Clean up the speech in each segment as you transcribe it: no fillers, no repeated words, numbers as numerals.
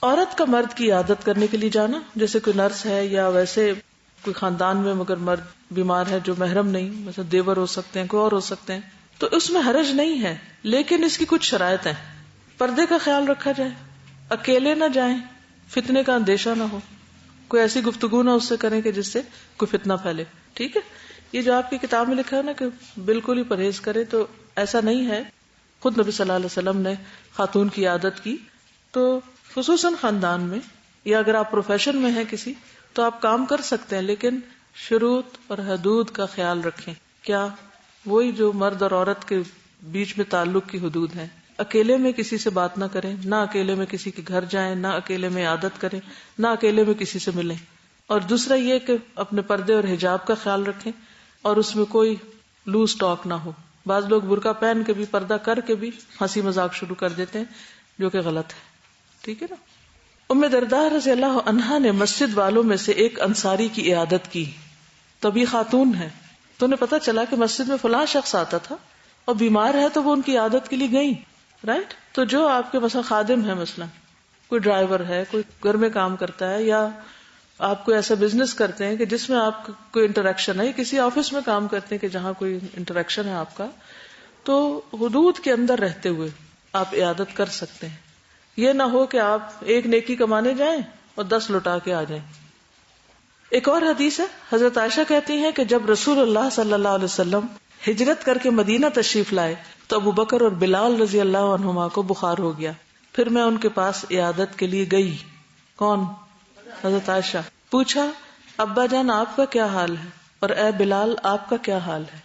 عورت کا مرد کی عیادت کرنے کے لیے جانا، جیسے کوئی نرس ہے یا ویسے کوئی خاندان میں مگر مرد بیمار ہے جو محرم نہیں، مثلا دیور ہو سکتے ہیں، کوئی اور ہو سکتے ہیں، تو اس میں حرج نہیں ہے، لیکن اس کی کچھ شرائط ہیں. پردے کا خیال رکھا جائے، اکیلے نہ جائیں، فتنے کا اندیشہ نہ ہو، کوئی ایسی گفتگو نہ اس سے کریں کہ جس سے کوئی فتنہ پھیلے. ٹھیک ہے، یہ جو آپ کی کتاب میں لکھا ہے نا کہ بالکل ہی پرہیز کرے، تو ایسا نہیں ہے. خود نبی صلی اللہ علیہ وسلم نے خاتون کی عادت کی. تو خصوصاً خاندان میں یا اگر آپ پروفیشن میں ہیں کسی، تو آپ کام کر سکتے ہیں، لیکن شروط اور حدود کا خیال رکھیں. کیا؟ وہی جو مرد اور عورت کے بیچ میں تعلق کی حدود ہیں. اکیلے میں کسی سے بات نہ کریں، نہ اکیلے میں کسی کے گھر جائیں، نہ اکیلے میں عادت کریں، نہ اکیلے میں کسی سے ملیں. اور دوسرا یہ کہ اپنے پردے اور حجاب کا خیال رکھیں اور اس میں کوئی لوز ٹاک نہ ہو. بعض لوگ برقع پہن کے بھی، پردہ کر کے بھی ہنسی مذاق شروع کر دیتے ہیں، جو کہ غلط ہے. ٹھیک ہے نا. ام درداء رضی اللہ عنہا نے مسجد والوں میں سے ایک انصاری کی عیادت کی. تبھی خاتون ہے تو انہیں پتا چلا کہ مسجد میں فلاں شخص آتا تھا اور بیمار ہے، تو وہ ان کی عیادت کے لیے گئی. رائٹ. تو جو آپ کے مثلا خادم ہے، مثلا کوئی ڈرائیور ہے، کوئی گھر میں کام کرتا ہے، یا آپ کوئی ایسا بزنس کرتے ہیں کہ جس میں آپ کوئی انٹریکشن ہے، کسی آفس میں کام کرتے ہیں کہ جہاں کوئی انٹریکشن ہے آپ کا، تو حدود کے اندر رہتے ہوئے آپ عیادت کر سکتے ہیں. یہ نہ ہو کہ آپ ایک نیکی کمانے جائیں اور 10 لوٹا کے آ جائیں. ایک اور حدیث ہے، حضرت عائشہ کہتی ہیں کہ جب رسول اللہ صلی اللہ علیہ وسلم ہجرت کر کے مدینہ تشریف لائے تو ابو بکر اور بلال رضی اللہ عنہما کو بخار ہو گیا. پھر میں ان کے پاس عیادت کے لیے گئی. کون؟ حضرت عائشہ. پوچھا ابا جان آپ کا کیا حال ہے، اور اے بلال آپ کا کیا حال ہے.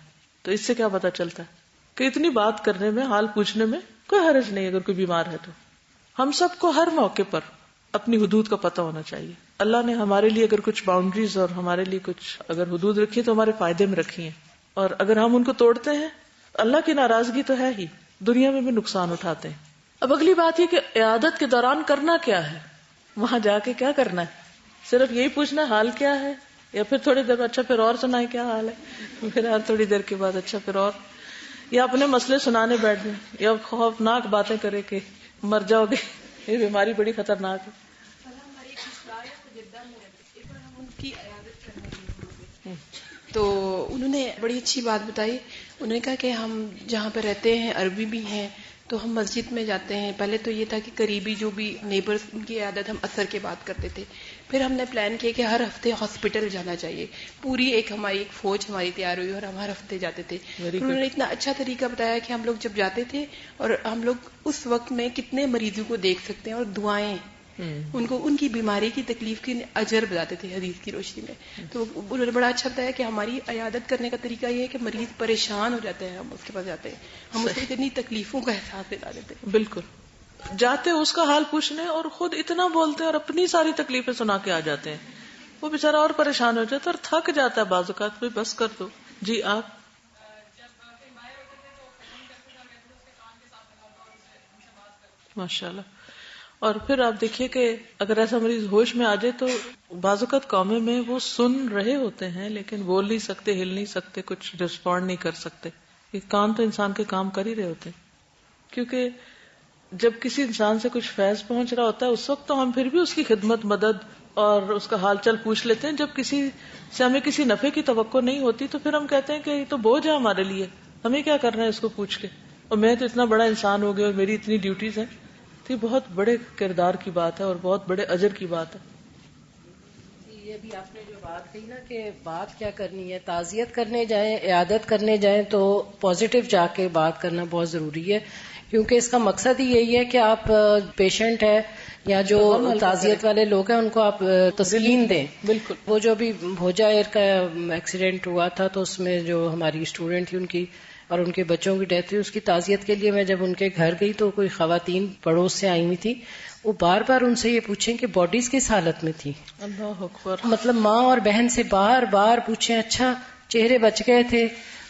تو اس سے کیا پتا چلتا ہے کہ اتنی بات کرنے میں، حال پوچھنے میں کوئی حرج نہیں اگر کوئی بیمار ہے. تو ہم سب کو ہر موقع پر اپنی حدود کا پتہ ہونا چاہیے. اللہ نے ہمارے لیے اگر کچھ باؤنڈریز اور ہمارے لیے کچھ اگر حدود رکھی تو ہمارے فائدے میں رکھی ہیں، اور اگر ہم ان کو توڑتے ہیں اللہ کی ناراضگی تو ہے ہی، دنیا میں بھی نقصان اٹھاتے ہیں. اب اگلی بات یہ کہ عیادت کے دوران کرنا کیا ہے، وہاں جا کے کیا کرنا ہے. صرف یہی پوچھنا حال کیا ہے، یا پھر تھوڑی دیر اچھا پھر اور سنائیں کیا حال ہے، پھر ہر تھوڑی دیر کے بعد اچھا پھر اور، یا اپنے مسئلے سنانے بیٹھ جائیں، یا خوفناک باتیں کرے کہ مر جاؤ گے، یہ بیماری بڑی خطرناک ہے. تو انہوں نے بڑی اچھی بات بتائی. انہوں نے کہا کہ ہم جہاں پہ رہتے ہیں عربی بھی ہیں، تو ہم مسجد میں جاتے ہیں. پہلے تو یہ تھا کہ قریبی جو بھی نیبرز، ان کی عیادت ہم اثر کے بعد کرتے تھے. پھر ہم نے پلان کیا کہ ہر ہفتے ہاسپٹل جانا چاہیے. پوری ایک ہماری ایک فوج ہماری تیار ہوئی اور ہم ہر ہفتے جاتے تھے. انہوں نے اتنا اچھا طریقہ بتایا کہ ہم لوگ جب جاتے تھے اور ہم لوگ اس وقت میں کتنے مریضوں کو دیکھ سکتے ہیں، اور دعائیں ان کو ان کی بیماری کی تکلیف کی اجر بتاتے تھے حدیث کی روشنی میں. تو انہوں نے بڑا اچھا بتایا کہ ہماری عیادت کرنے کا طریقہ یہ ہے کہ مریض پریشان ہو جاتے ہیں، ہم اس کے پاس جاتے ہیں، ہم اس کو اتنی تکلیفوں کا احساس دلا دیتے ہیں. بالکل جاتے اس کا حال پوچھنے اور خود اتنا بولتے ہیں اور اپنی ساری تکلیفیں سنا کے آ جاتے ہیں. وہ بیچارہ اور پریشان ہو جاتا ہے اور تھک جاتا ہے بعض اوقات. کوئی بس کر دو. جی آپ. ماشاء اللہ. اور پھر آپ دیکھیے کہ اگر ایسا مریض ہوش میں آ جائے تو بعض اوقات قومے میں وہ سن رہے ہوتے ہیں لیکن بول نہیں سکتے، ہل نہیں سکتے، کچھ رسپونڈ نہیں کر سکتے. یہ کان تو انسان کے کام کر ہی رہے ہوتے ہیں، کیونکہ جب کسی انسان سے کچھ فیض پہنچ رہا ہوتا ہے اس وقت تو ہم پھر بھی اس کی خدمت، مدد اور اس کا حال چل پوچھ لیتے ہیں. جب کسی سے ہمیں کسی نفع کی توقع نہیں ہوتی تو پھر ہم کہتے ہیں کہ یہ تو بوجھ ہے ہمارے لیے، ہمیں کیا کرنا ہے اس کو پوچھ کے، اور میں تو اتنا بڑا انسان ہو گیا اور میری اتنی ڈیوٹیز ہیں. تو یہ بہت بڑے کردار کی بات ہے اور بہت بڑے اجر کی بات ہے. یہ بھی آپ نے جو بات کہی نا کہ بات کیا کرنی ہے، تعزیت کرنے جائیں، عیادت کرنے جائیں تو پازیٹیو جا کے بات کرنا بہت ضروری ہے، کیونکہ اس کا مقصد ہی یہی ہے کہ آپ پیشنٹ ہے یا جو تعزیت والے لوگ ہیں ان کو آپ تسکین دیں. بالکل. وہ جو بھی بھوجا ایئر کا ایکسیڈنٹ ہوا تھا تو اس میں جو ہماری اسٹوڈنٹ تھی ان کی اور ان کے بچوں کی ڈیتھ ہوئی، اس کی تعزیت کے لیے میں جب ان کے گھر گئی تو کوئی خواتین پڑوس سے آئی ہوئی تھی، وہ بار بار ان سے یہ پوچھیں کہ باڈیز کس حالت میں تھی. اللہ اکبر. مطلب ماں اور بہن سے بار بار پوچھیں اچھا چہرے بچ گئے تھے،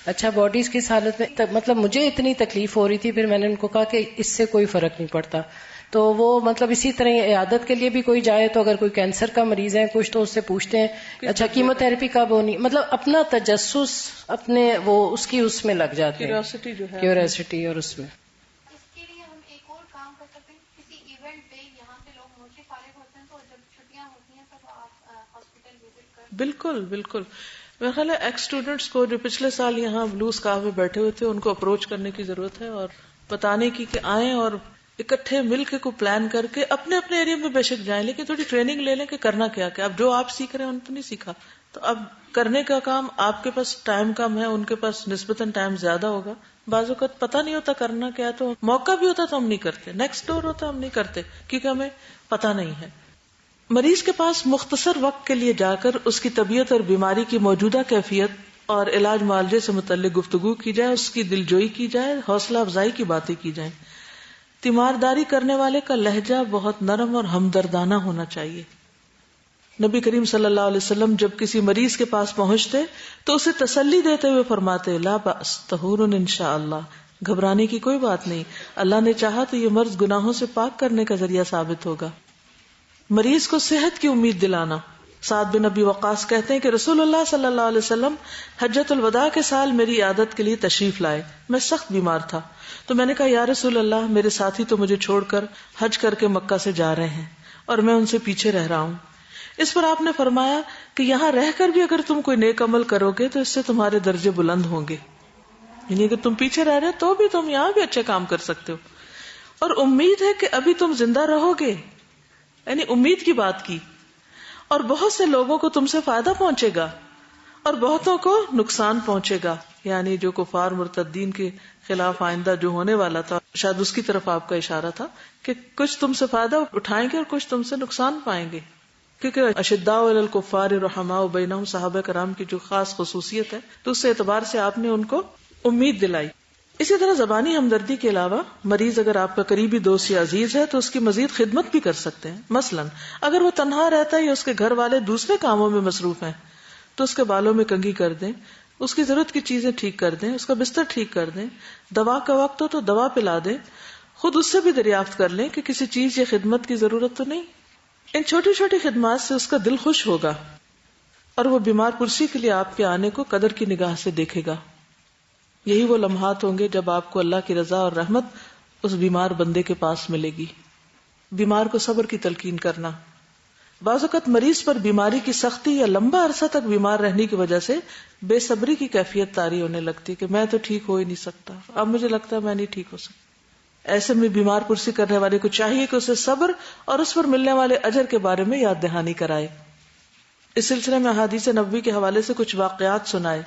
اچھا باڈیز کس حالت میں. مطلب مجھے اتنی تکلیف ہو رہی تھی، پھر میں نے ان کو کہا کہ اس سے کوئی فرق نہیں پڑتا. تو وہ مطلب اسی طرح عیادت کے لیے بھی کوئی جائے تو اگر کوئی کینسر کا مریض ہے کچھ تو اس سے پوچھتے ہیں اچھا کیمو تھراپی کب ہونی، مطلب اپنا تجسس اپنے وہ اس کی اس میں لگ جاتے ہیں، کیوریوسٹی جو ہے، کیوریوسٹی. اور اس میں اس کے لیے ہم ایک اور کام کر سکتے ہیں، کسی ایونٹ پہ یہاں پہ لوگ موچے پالے بالکل بالکل. میرا خیال ہے ایکس اسٹوڈینٹس کو جو پچھلے سال یہاں بلو اسکارف میں بیٹھے ہوئے تھے ان کو اپروچ کرنے کی ضرورت ہے اور بتانے کی کہ آئیں اور اکٹھے مل کے کو پلان کر کے اپنے اپنے ایریا میں بے شک جائیں, لیکن تھوڑی ٹریننگ لے لیں کہ کرنا کیا کیا. اب جو آپ سیکھ رہے ہیں ان تو نہیں سیکھا, تو اب کرنے کا کام آپ کے پاس ٹائم کم ہے, ان کے پاس نسبتاً ٹائم زیادہ ہوگا. بعض اوقات پتہ نہیں ہوتا کرنا کیا, تو موقع بھی ہوتا تو ہم نہیں کرتے, نیکسٹ ڈور ہوتا ہم نہیں کرتے کیونکہ ہمیں پتہ نہیں ہے. مریض کے پاس مختصر وقت کے لیے جا کر اس کی طبیعت اور بیماری کی موجودہ کیفیت اور علاج معالجے سے متعلق گفتگو کی جائے, اس کی دلجوئی کی جائے, حوصلہ افزائی کی باتیں کی جائیں. تیمارداری کرنے والے کا لہجہ بہت نرم اور ہمدردانہ ہونا چاہیے. نبی کریم صلی اللہ علیہ وسلم جب کسی مریض کے پاس پہنچتے تو اسے تسلی دیتے ہوئے فرماتے, لا بأس طہور انشاءاللہ, گھبرانے کی کوئی بات نہیں, اللہ نے چاہا تو یہ مرض گناہوں سے پاک کرنے کا ذریعہ ثابت ہوگا. مریض کو صحت کی امید دلانا. سعد بن ابی وقاص کہتے ہیں کہ رسول اللہ صلی اللہ علیہ وسلم حجۃ الوداع کے سال میری عیادت کے لیے تشریف لائے. میں سخت بیمار تھا, تو میں نے کہا یا رسول اللہ, میرے ساتھی تو مجھے چھوڑ کر حج کر کے مکہ سے جا رہے ہیں اور میں ان سے پیچھے رہ رہا ہوں. اس پر آپ نے فرمایا کہ یہاں رہ کر بھی اگر تم کوئی نیک عمل کرو گے تو اس سے تمہارے درجے بلند ہوں گے. یعنی اگر تم پیچھے رہ رہے تو بھی تم یہاں بھی اچھے کام کر سکتے ہو, اور امید ہے کہ ابھی تم زندہ رہو گے, یعنی امید کی بات کی, اور بہت سے لوگوں کو تم سے فائدہ پہنچے گا اور بہتوں کو نقصان پہنچے گا. یعنی جو کفار مرتدین کے خلاف آئندہ جو ہونے والا تھا, شاید اس کی طرف آپ کا اشارہ تھا کہ کچھ تم سے فائدہ اٹھائیں گے اور کچھ تم سے نقصان پائیں گے. کیونکہ اشداء علی الکفار رحماء بینہم صحابہ کرام کی جو خاص خصوصیت ہے, تو اس اعتبار سے آپ نے ان کو امید دلائی. اسی طرح زبانی ہمدردی کے علاوہ مریض اگر آپ کا قریبی دوست یا عزیز ہے تو اس کی مزید خدمت بھی کر سکتے ہیں. مثلا اگر وہ تنہا رہتا ہے یا اس کے گھر والے دوسرے کاموں میں مصروف ہیں تو اس کے بالوں میں کنگھی کر دیں, اس کی ضرورت کی چیزیں ٹھیک کر دیں, اس کا بستر ٹھیک کر دیں, دوا کا وقت ہو تو دوا پلا دیں. خود اس سے بھی دریافت کر لیں کہ کسی چیز یا خدمت کی ضرورت تو نہیں. ان چھوٹی چھوٹی خدمات سے اس کا دل خوش ہوگا اور وہ بیمار پرسی کے لیے آپ کے آنے کو قدر کی نگاہ سے دیکھے گا. یہی وہ لمحات ہوں گے جب آپ کو اللہ کی رضا اور رحمت اس بیمار بندے کے پاس ملے گی. بیمار کو صبر کی تلقین کرنا. بعض اوقات مریض پر بیماری کی سختی یا لمبا عرصہ تک بیمار رہنے کی وجہ سے بے صبری کی کیفیت طاری ہونے لگتی کہ میں تو ٹھیک ہو ہی نہیں سکتا, اب مجھے لگتا ہے میں نہیں ٹھیک ہو سکتا. ایسے میں بیمار پرسی کرنے والے کو چاہیے کہ اسے صبر اور اس پر ملنے والے اجر کے بارے میں یاد دہانی کرائے. اس سلسلے میں احادیث نبوی کے حوالے سے کچھ واقعات سنائے.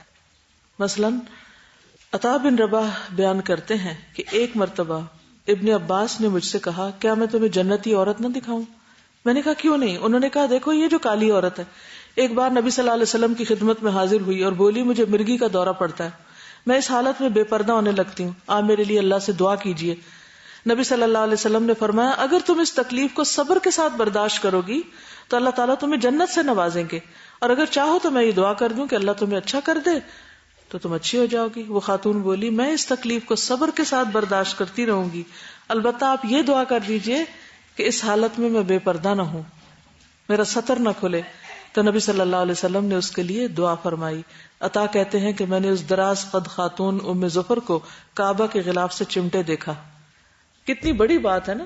مثلاً عطا بن رباح بیان کرتے ہیں کہ ایک مرتبہ ابن عباس نے مجھ سے کہا, کیا میں تمہیں جنتی عورت نہ دکھاؤں؟ میں نے کہا کیوں نہیں؟ انہوں نے کہا دیکھو یہ جو کالی عورت ہے. ایک بار نبی صلی اللہ علیہ وسلم کی خدمت میں حاضر ہوئی اور بولی مجھے مرگی کا دورہ پڑتا ہے, میں اس حالت میں بے پردہ ہونے لگتی ہوں, آپ میرے لیے اللہ سے دعا کیجیے. نبی صلی اللہ علیہ وسلم نے فرمایا اگر تم اس تکلیف کو صبر کے ساتھ برداشت کرو گی تو اللہ تعالیٰ تمہیں جنت سے نوازیں گے, اور اگر چاہو تو میں یہ دعا کر دوں کہ اللہ تمہیں اچھا کر دے تو تم اچھی ہو جاؤ گی. وہ خاتون بولی میں اس تکلیف کو صبر کے ساتھ برداشت کرتی رہوں گی, البتہ آپ یہ دعا کر دیجئے کہ اس حالت میں بے پردہ نہ ہوں, میرا سطر نہ کھلے. تو نبی صلی اللہ علیہ وسلم نے اس کے لیے دعا فرمائی. عطا کہتے ہیں کہ میں نے اس دراز قد خاتون ام ظفر کو کعبہ کے غلاف سے چمٹے دیکھا. کتنی بڑی بات ہے نا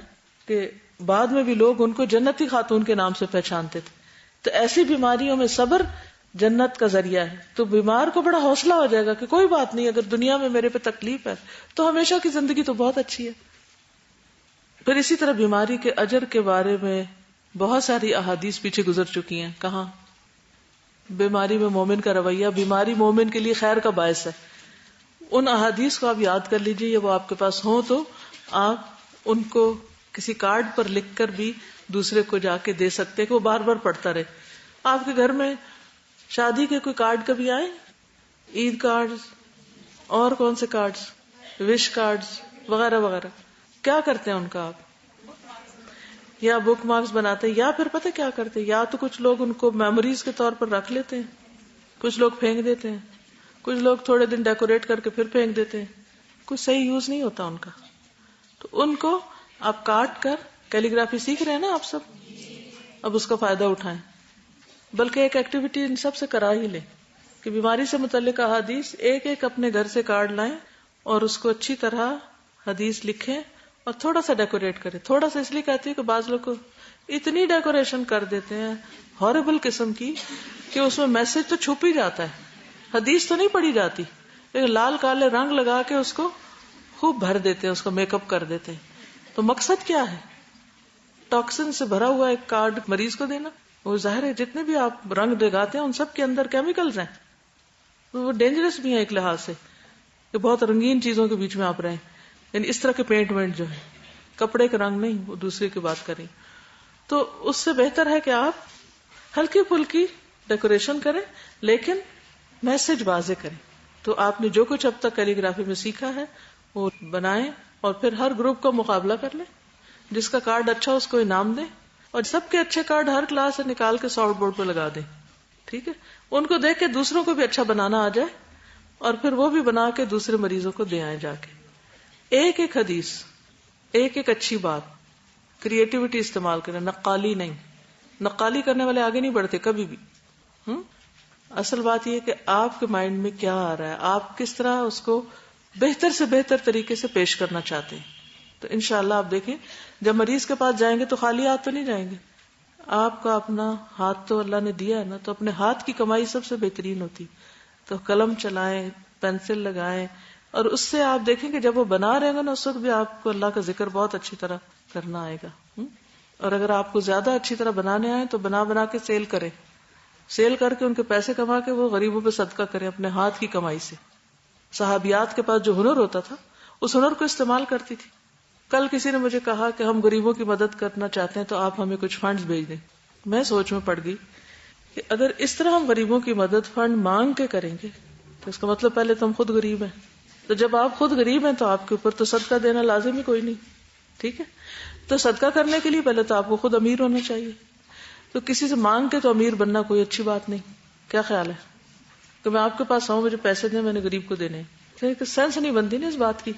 کہ بعد میں بھی لوگ ان کو جنتی خاتون کے نام سے پہچانتے تھے. تو ایسی بیماریوں میں صبر جنت کا ذریعہ ہے. تو بیمار کو بڑا حوصلہ ہو جائے گا کہ کوئی بات نہیں, اگر دنیا میں میرے پہ تکلیف ہے تو ہمیشہ کی زندگی تو بہت اچھی ہے. پھر اسی طرح بیماری کے اجر کے بارے میں بہت ساری احادیث پیچھے گزر چکی ہیں. کہاں بیماری میں مومن کا رویہ, بیماری مومن کے لیے خیر کا باعث ہے. ان احادیث کو آپ یاد کر لیجئے, یا وہ آپ کے پاس ہوں تو آپ ان کو کسی کارڈ پر لکھ کر بھی دوسرے کو جا کے دے سکتے کہ وہ بار بار پڑھتا رہے. آپ کے گھر میں شادی کے کوئی کارڈ کبھی آئے, عید کارڈ اور کون سے کارڈ, وش کارڈ وغیرہ وغیرہ, کیا کرتے ہیں ان کا آپ؟ یا بک مارکس بناتے ہیں, یا پھر پتہ کیا کرتے ہیں, یا تو کچھ لوگ ان کو میموریز کے طور پر رکھ لیتے ہیں, کچھ لوگ پھینک دیتے ہیں, کچھ لوگ تھوڑے دن ڈیکوریٹ کر کے پھر پھینک دیتے ہیں, کچھ صحیح یوز نہیں ہوتا ان کا. تو ان کو آپ کاٹ کر, کیلیگرافی سیکھ رہے ہیں نا آپ سب, اب اس کا فائدہ اٹھائیں. بلکہ ایک ایکٹیویٹی ان سب سے کرا ہی لیں کہ بیماری سے متعلق احادیث ایک ایک اپنے گھر سے کارڈ لائیں اور اس کو اچھی طرح حدیث لکھیں اور تھوڑا سا ڈیکوریٹ کریں. تھوڑا سا اس لیے کہتی ہے کہ بعض لوگ کو اتنی ڈیکوریشن کر دیتے ہیں ہاربل قسم کی کہ اس میں میسج تو چھپ ہی جاتا ہے، حدیث تو نہیں پڑھی جاتی، لیکن لال کالے رنگ لگا کے اس کو خوب بھر دیتے ہیں، اس کو میک اپ کر دیتے ہیں۔ تو مقصد کیا ہے؟ ٹاکسن سے بھرا ہوا ایک کارڈ مریض کو دینا۔ وہ ظاہر ہے جتنے بھی آپ رنگ لگاتے ہیں ان سب کے اندر کیمیکلز ہیں، وہ ڈینجرس بھی ہیں ایک لحاظ سے کہ بہت رنگین چیزوں کے بیچ میں آپ رہیں، یعنی اس طرح کے پینٹ وینٹ جو ہے، کپڑے کا رنگ نہیں، وہ دوسرے کی بات کریں۔ تو اس سے بہتر ہے کہ آپ ہلکی پھلکی ڈیکوریشن کریں لیکن میسج واضح کریں۔ تو آپ نے جو کچھ اب تک کیلی گرافی میں سیکھا ہے وہ بنائیں اور پھر ہر گروپ کا مقابلہ کر لیں، جس کا کارڈ اچھا اس کو انعام دیں، اور سب کے اچھے کارڈ ہر کلاس سے نکال کے ساؤٹ بورڈ پہ لگا دیں، ٹھیک ہے؟ ان کو دیکھ کے دوسروں کو بھی اچھا بنانا آ جائے اور پھر وہ بھی بنا کے دوسرے مریضوں کو دے آئیں جا کے۔ ایک ایک حدیث، ایک ایک اچھی بات، کریٹیوٹی استعمال کریں، نقالی نہیں۔ نقالی کرنے والے آگے نہیں بڑھتے کبھی بھی۔ اصل بات یہ کہ آپ کے مائنڈ میں کیا آ رہا ہے، آپ کس طرح اس کو بہتر سے بہتر طریقے سے پیش کرنا چاہتے ہیں۔ تو انشاءاللہ آپ دیکھیں جب مریض کے پاس جائیں گے تو خالی ہاتھ تو نہیں جائیں گے، آپ کا اپنا ہاتھ تو اللہ نے دیا ہے نا، تو اپنے ہاتھ کی کمائی سب سے بہترین ہوتی، تو قلم چلائیں، پینسل لگائیں، اور اس سے آپ دیکھیں کہ جب وہ بنا رہے گا نا اس وقت بھی آپ کو اللہ کا ذکر بہت اچھی طرح کرنا آئے گا۔ اور اگر آپ کو زیادہ اچھی طرح بنانے آئے تو بنا بنا کے سیل کریں، سیل کر کے ان کے پیسے کما کے وہ غریبوں پہ صدقہ کریں اپنے ہاتھ کی کمائی سے۔ صحابیات کے پاس جو ہنر ہوتا تھا اس ہنر کو استعمال کرتی تھی۔ کل کسی نے مجھے کہا کہ ہم غریبوں کی مدد کرنا چاہتے ہیں تو آپ ہمیں کچھ فنڈز بھیج دیں۔ میں سوچ میں پڑ گئی کہ اگر اس طرح ہم غریبوں کی مدد فنڈ مانگ کے کریں گے تو اس کا مطلب پہلے تو ہم خود غریب ہیں، تو جب آپ خود غریب ہیں تو آپ کے اوپر تو صدقہ دینا لازم ہی کوئی نہیں، ٹھیک ہے؟ تو صدقہ کرنے کے لیے پہلے تو آپ کو خود امیر ہونا چاہیے، تو کسی سے مانگ کے تو امیر بننا کوئی اچھی بات نہیں۔ کیا خیال ہے کہ میں آپ کے پاس آؤں، مجھے پیسے دیں، میں نے غریب کو دینے ہیں؟ سینس نہیں بنتی نا اس بات کی۔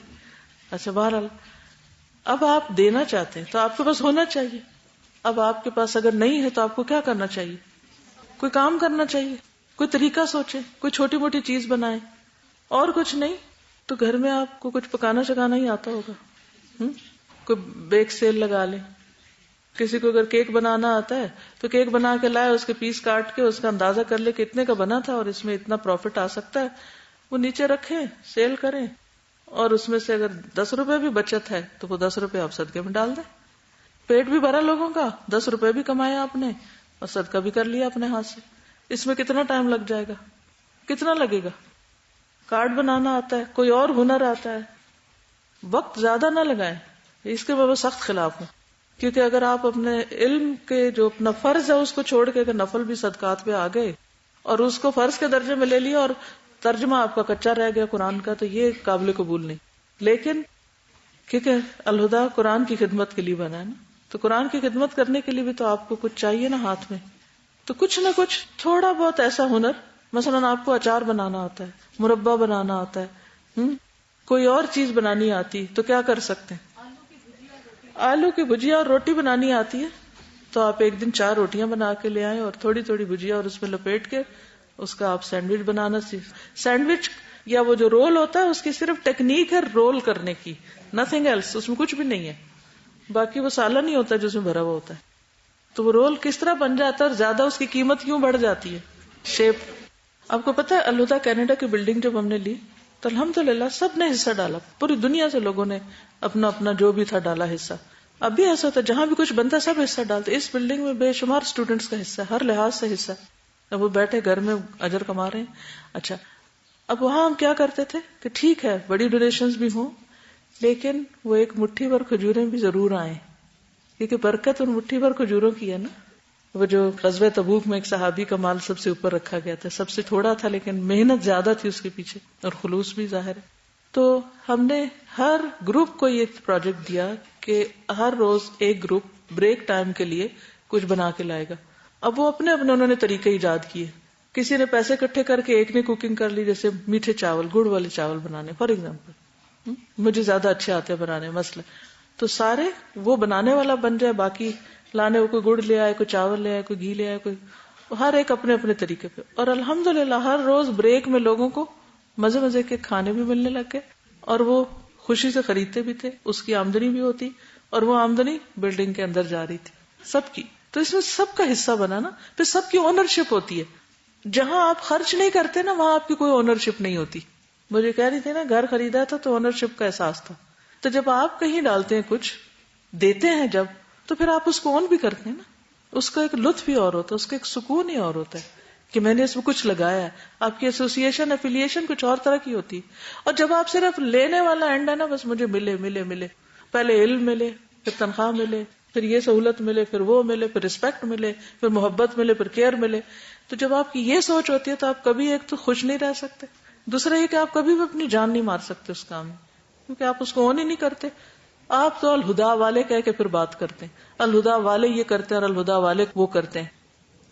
اچھا بہرحال اب آپ دینا چاہتے ہیں تو آپ کے پاس ہونا چاہیے۔ اب آپ کے پاس اگر نہیں ہے تو آپ کو کیا کرنا چاہیے؟ کوئی کام کرنا چاہیے، کوئی طریقہ سوچیں، کوئی چھوٹی موٹی چیز بنائیں، اور کچھ نہیں تو گھر میں آپ کو کچھ پکانا چکانا ہی آتا ہوگا، کوئی بیک سیل لگا لیں۔ کسی کو اگر کیک بنانا آتا ہے تو کیک بنا کے لائے، اس کے پیس کاٹ کے اس کا اندازہ کر لے کہ اتنے کا بنا تھا اور اس میں اتنا پروفٹ آ سکتا ہے، وہ نیچے رکھیں، سیل کریں، اور اس میں سے اگر 10 روپے بھی بچت ہے تو وہ 10 روپے آپ صدقے میں ڈال دیں۔ پیٹ بھی بھرا لوگوں کا، 10 روپے بھی کمائے آپ نے اور صدقہ بھی کر لیا اپنے ہاتھ سے۔ اس میں کتنا ٹائم لگ جائے گا؟ کتنا لگے گا؟ کارڈ بنانا آتا ہے، کوئی اور ہنر آتا ہے، وقت زیادہ نہ لگائیں۔ اس کے میں سخت خلاف ہوں، کیونکہ اگر آپ اپنے علم کے جو اپنا فرض ہے اس کو چھوڑ کے اگر نفل بھی صدقات پہ آ گئے اور اس کو فرض کے درجے میں لے لیا اور ترجمہ آپ کا کچا رہ گیا قرآن کا، تو یہ قابل قبول نہیں۔ لیکن کیونکہ الہدا قرآن کی خدمت کے لیے بنا ہے نا، تو قرآن کی خدمت کرنے کے لیے بھی تو آپ کو کچھ چاہیے نا ہاتھ میں، تو کچھ نہ کچھ تھوڑا بہت ایسا ہنر، مثلاً آپ کو اچار بنانا آتا ہے، مربع بنانا آتا ہے، کوئی اور چیز بنانی آتی تو کیا کر سکتے ہیں؟ آلو کی بھجیا اور روٹی بنانی آتی ہے تو آپ ایک دن 4 روٹیاں بنا کے لے آئیں اور تھوڑی تھوڑی بھجیا اور اس میں لپیٹ کے اس کا آپ سینڈوچ بنانا سیکھ۔ سینڈوچ یا وہ جو رول ہوتا ہے اس کی صرف ٹیکنیک ہے رول کرنے کی، نتھنگ ایلس، اس میں کچھ بھی نہیں ہے، باقی وہ سالن نہیں ہوتا جس میں بھرا ہوا ہوتا ہے۔ تو وہ رول کس طرح بن جاتا ہے اور زیادہ اس کی قیمت کیوں بڑھ جاتی ہے؟ شیپ۔ آپ کو پتا ہے الہدا کینیڈا کی بلڈنگ جب ہم نے لی تو الحمدللہ سب نے حصہ ڈالا، پوری دنیا سے لوگوں نے اپنا اپنا جو بھی تھا ڈالا حصہ۔ اب بھی ایسا ہوتا ہے جہاں بھی کچھ بنتا ہے سب حصہ ڈالتے۔ اس بلڈنگ میں بے شمار اسٹوڈنٹس کا حصہ ہے، ہر لحاظ سے حصہ۔ اب وہ بیٹھے گھر میں اجر کما رہے ہیں۔ اچھا اب وہاں ہم کیا کرتے تھے کہ ٹھیک ہے بڑی ڈونیشنز بھی ہوں لیکن وہ ایک مٹھی بھر کھجوریں بھی ضرور آئیں، کیونکہ برکت ان مٹھی بھر کھجوروں کی ہے نا۔ وہ جو غزوہ تبوک میں ایک صحابی کا مال سب سے اوپر رکھا گیا تھا، سب سے تھوڑا تھا لیکن محنت زیادہ تھی اس کے پیچھے اور خلوص بھی ظاہر ہے۔ تو ہم نے ہر گروپ کو یہ پروجیکٹ دیا کہ ہر روز ایک گروپ بریک ٹائم کے لیے کچھ بنا کے لائے گا۔ اب وہ اپنے انہوں نے طریقے ایجاد کیے، کسی نے پیسے اکٹھے کر کے ایک نے کوکنگ کر لی، جیسے میٹھے چاول، گڑ والے چاول بنانے فار ایگزامپل، مجھے زیادہ اچھے آتے ہیں بنانے مثلا، تو سارے وہ بنانے والا بن جائے، باقی لانے وہ کوئی گڑ لے آئے، کوئی چاول لے آئے، کوئی گھی لے آئے، کوئی ہر ایک اپنے اپنے طریقے پہ۔ اور الحمدللہ ہر روز بریک میں لوگوں کو مزے مزے کے کھانے بھی ملنے لگ گئے اور وہ خوشی سے خریدتے بھی تھے، اس کی آمدنی بھی ہوتی اور وہ آمدنی بلڈنگ کے اندر جا رہی تھی۔ سب کی. تو اس میں سب کا حصہ بنا نا, پھر سب کی اونرشپ ہوتی ہے. جہاں آپ خرچ نہیں کرتے نا وہاں آپ کی کوئی اونرشپ نہیں ہوتی. مجھے کہہ رہی تھی نا گھر خریدا تھا تو اونرشپ کا احساس تھا. تو جب آپ کہیں ڈالتے ہیں کچھ دیتے ہیں جب, تو پھر آپ اس کو اون بھی کرتے ہیں نا. اس کا ایک لطف ہی اور ہوتا ہے, اس کا ایک سکون ہی اور ہوتا ہے کہ میں نے اس میں کچھ لگایا ہے. آپ کی ایسوسیشن ایفیلیشن کچھ اور طرح کی ہوتی ہے. اور جب آپ صرف لینے والا اینڈ ہے نا, بس مجھے ملے ملے ملے, پہلے علم ملے, پھر تنخواہ ملے, پھر یہ سہولت ملے, پھر وہ ملے, پھر رسپیکٹ ملے, پھر محبت ملے, پھر کیئر ملے. تو جب آپ کی یہ سوچ ہوتی ہے تو آپ کبھی ایک تو خوش نہیں رہ سکتے, دوسرا یہ کہ آپ کبھی بھی اپنی جان نہیں مار سکتے اس کام میں, کیونکہ آپ اس کو اون ہی نہیں کرتے. آپ تو الہدا والے کہہ کے پھر بات کرتے ہیں, الہدا والے یہ کرتے ہیں اور الہدا والے وہ کرتے ہیں.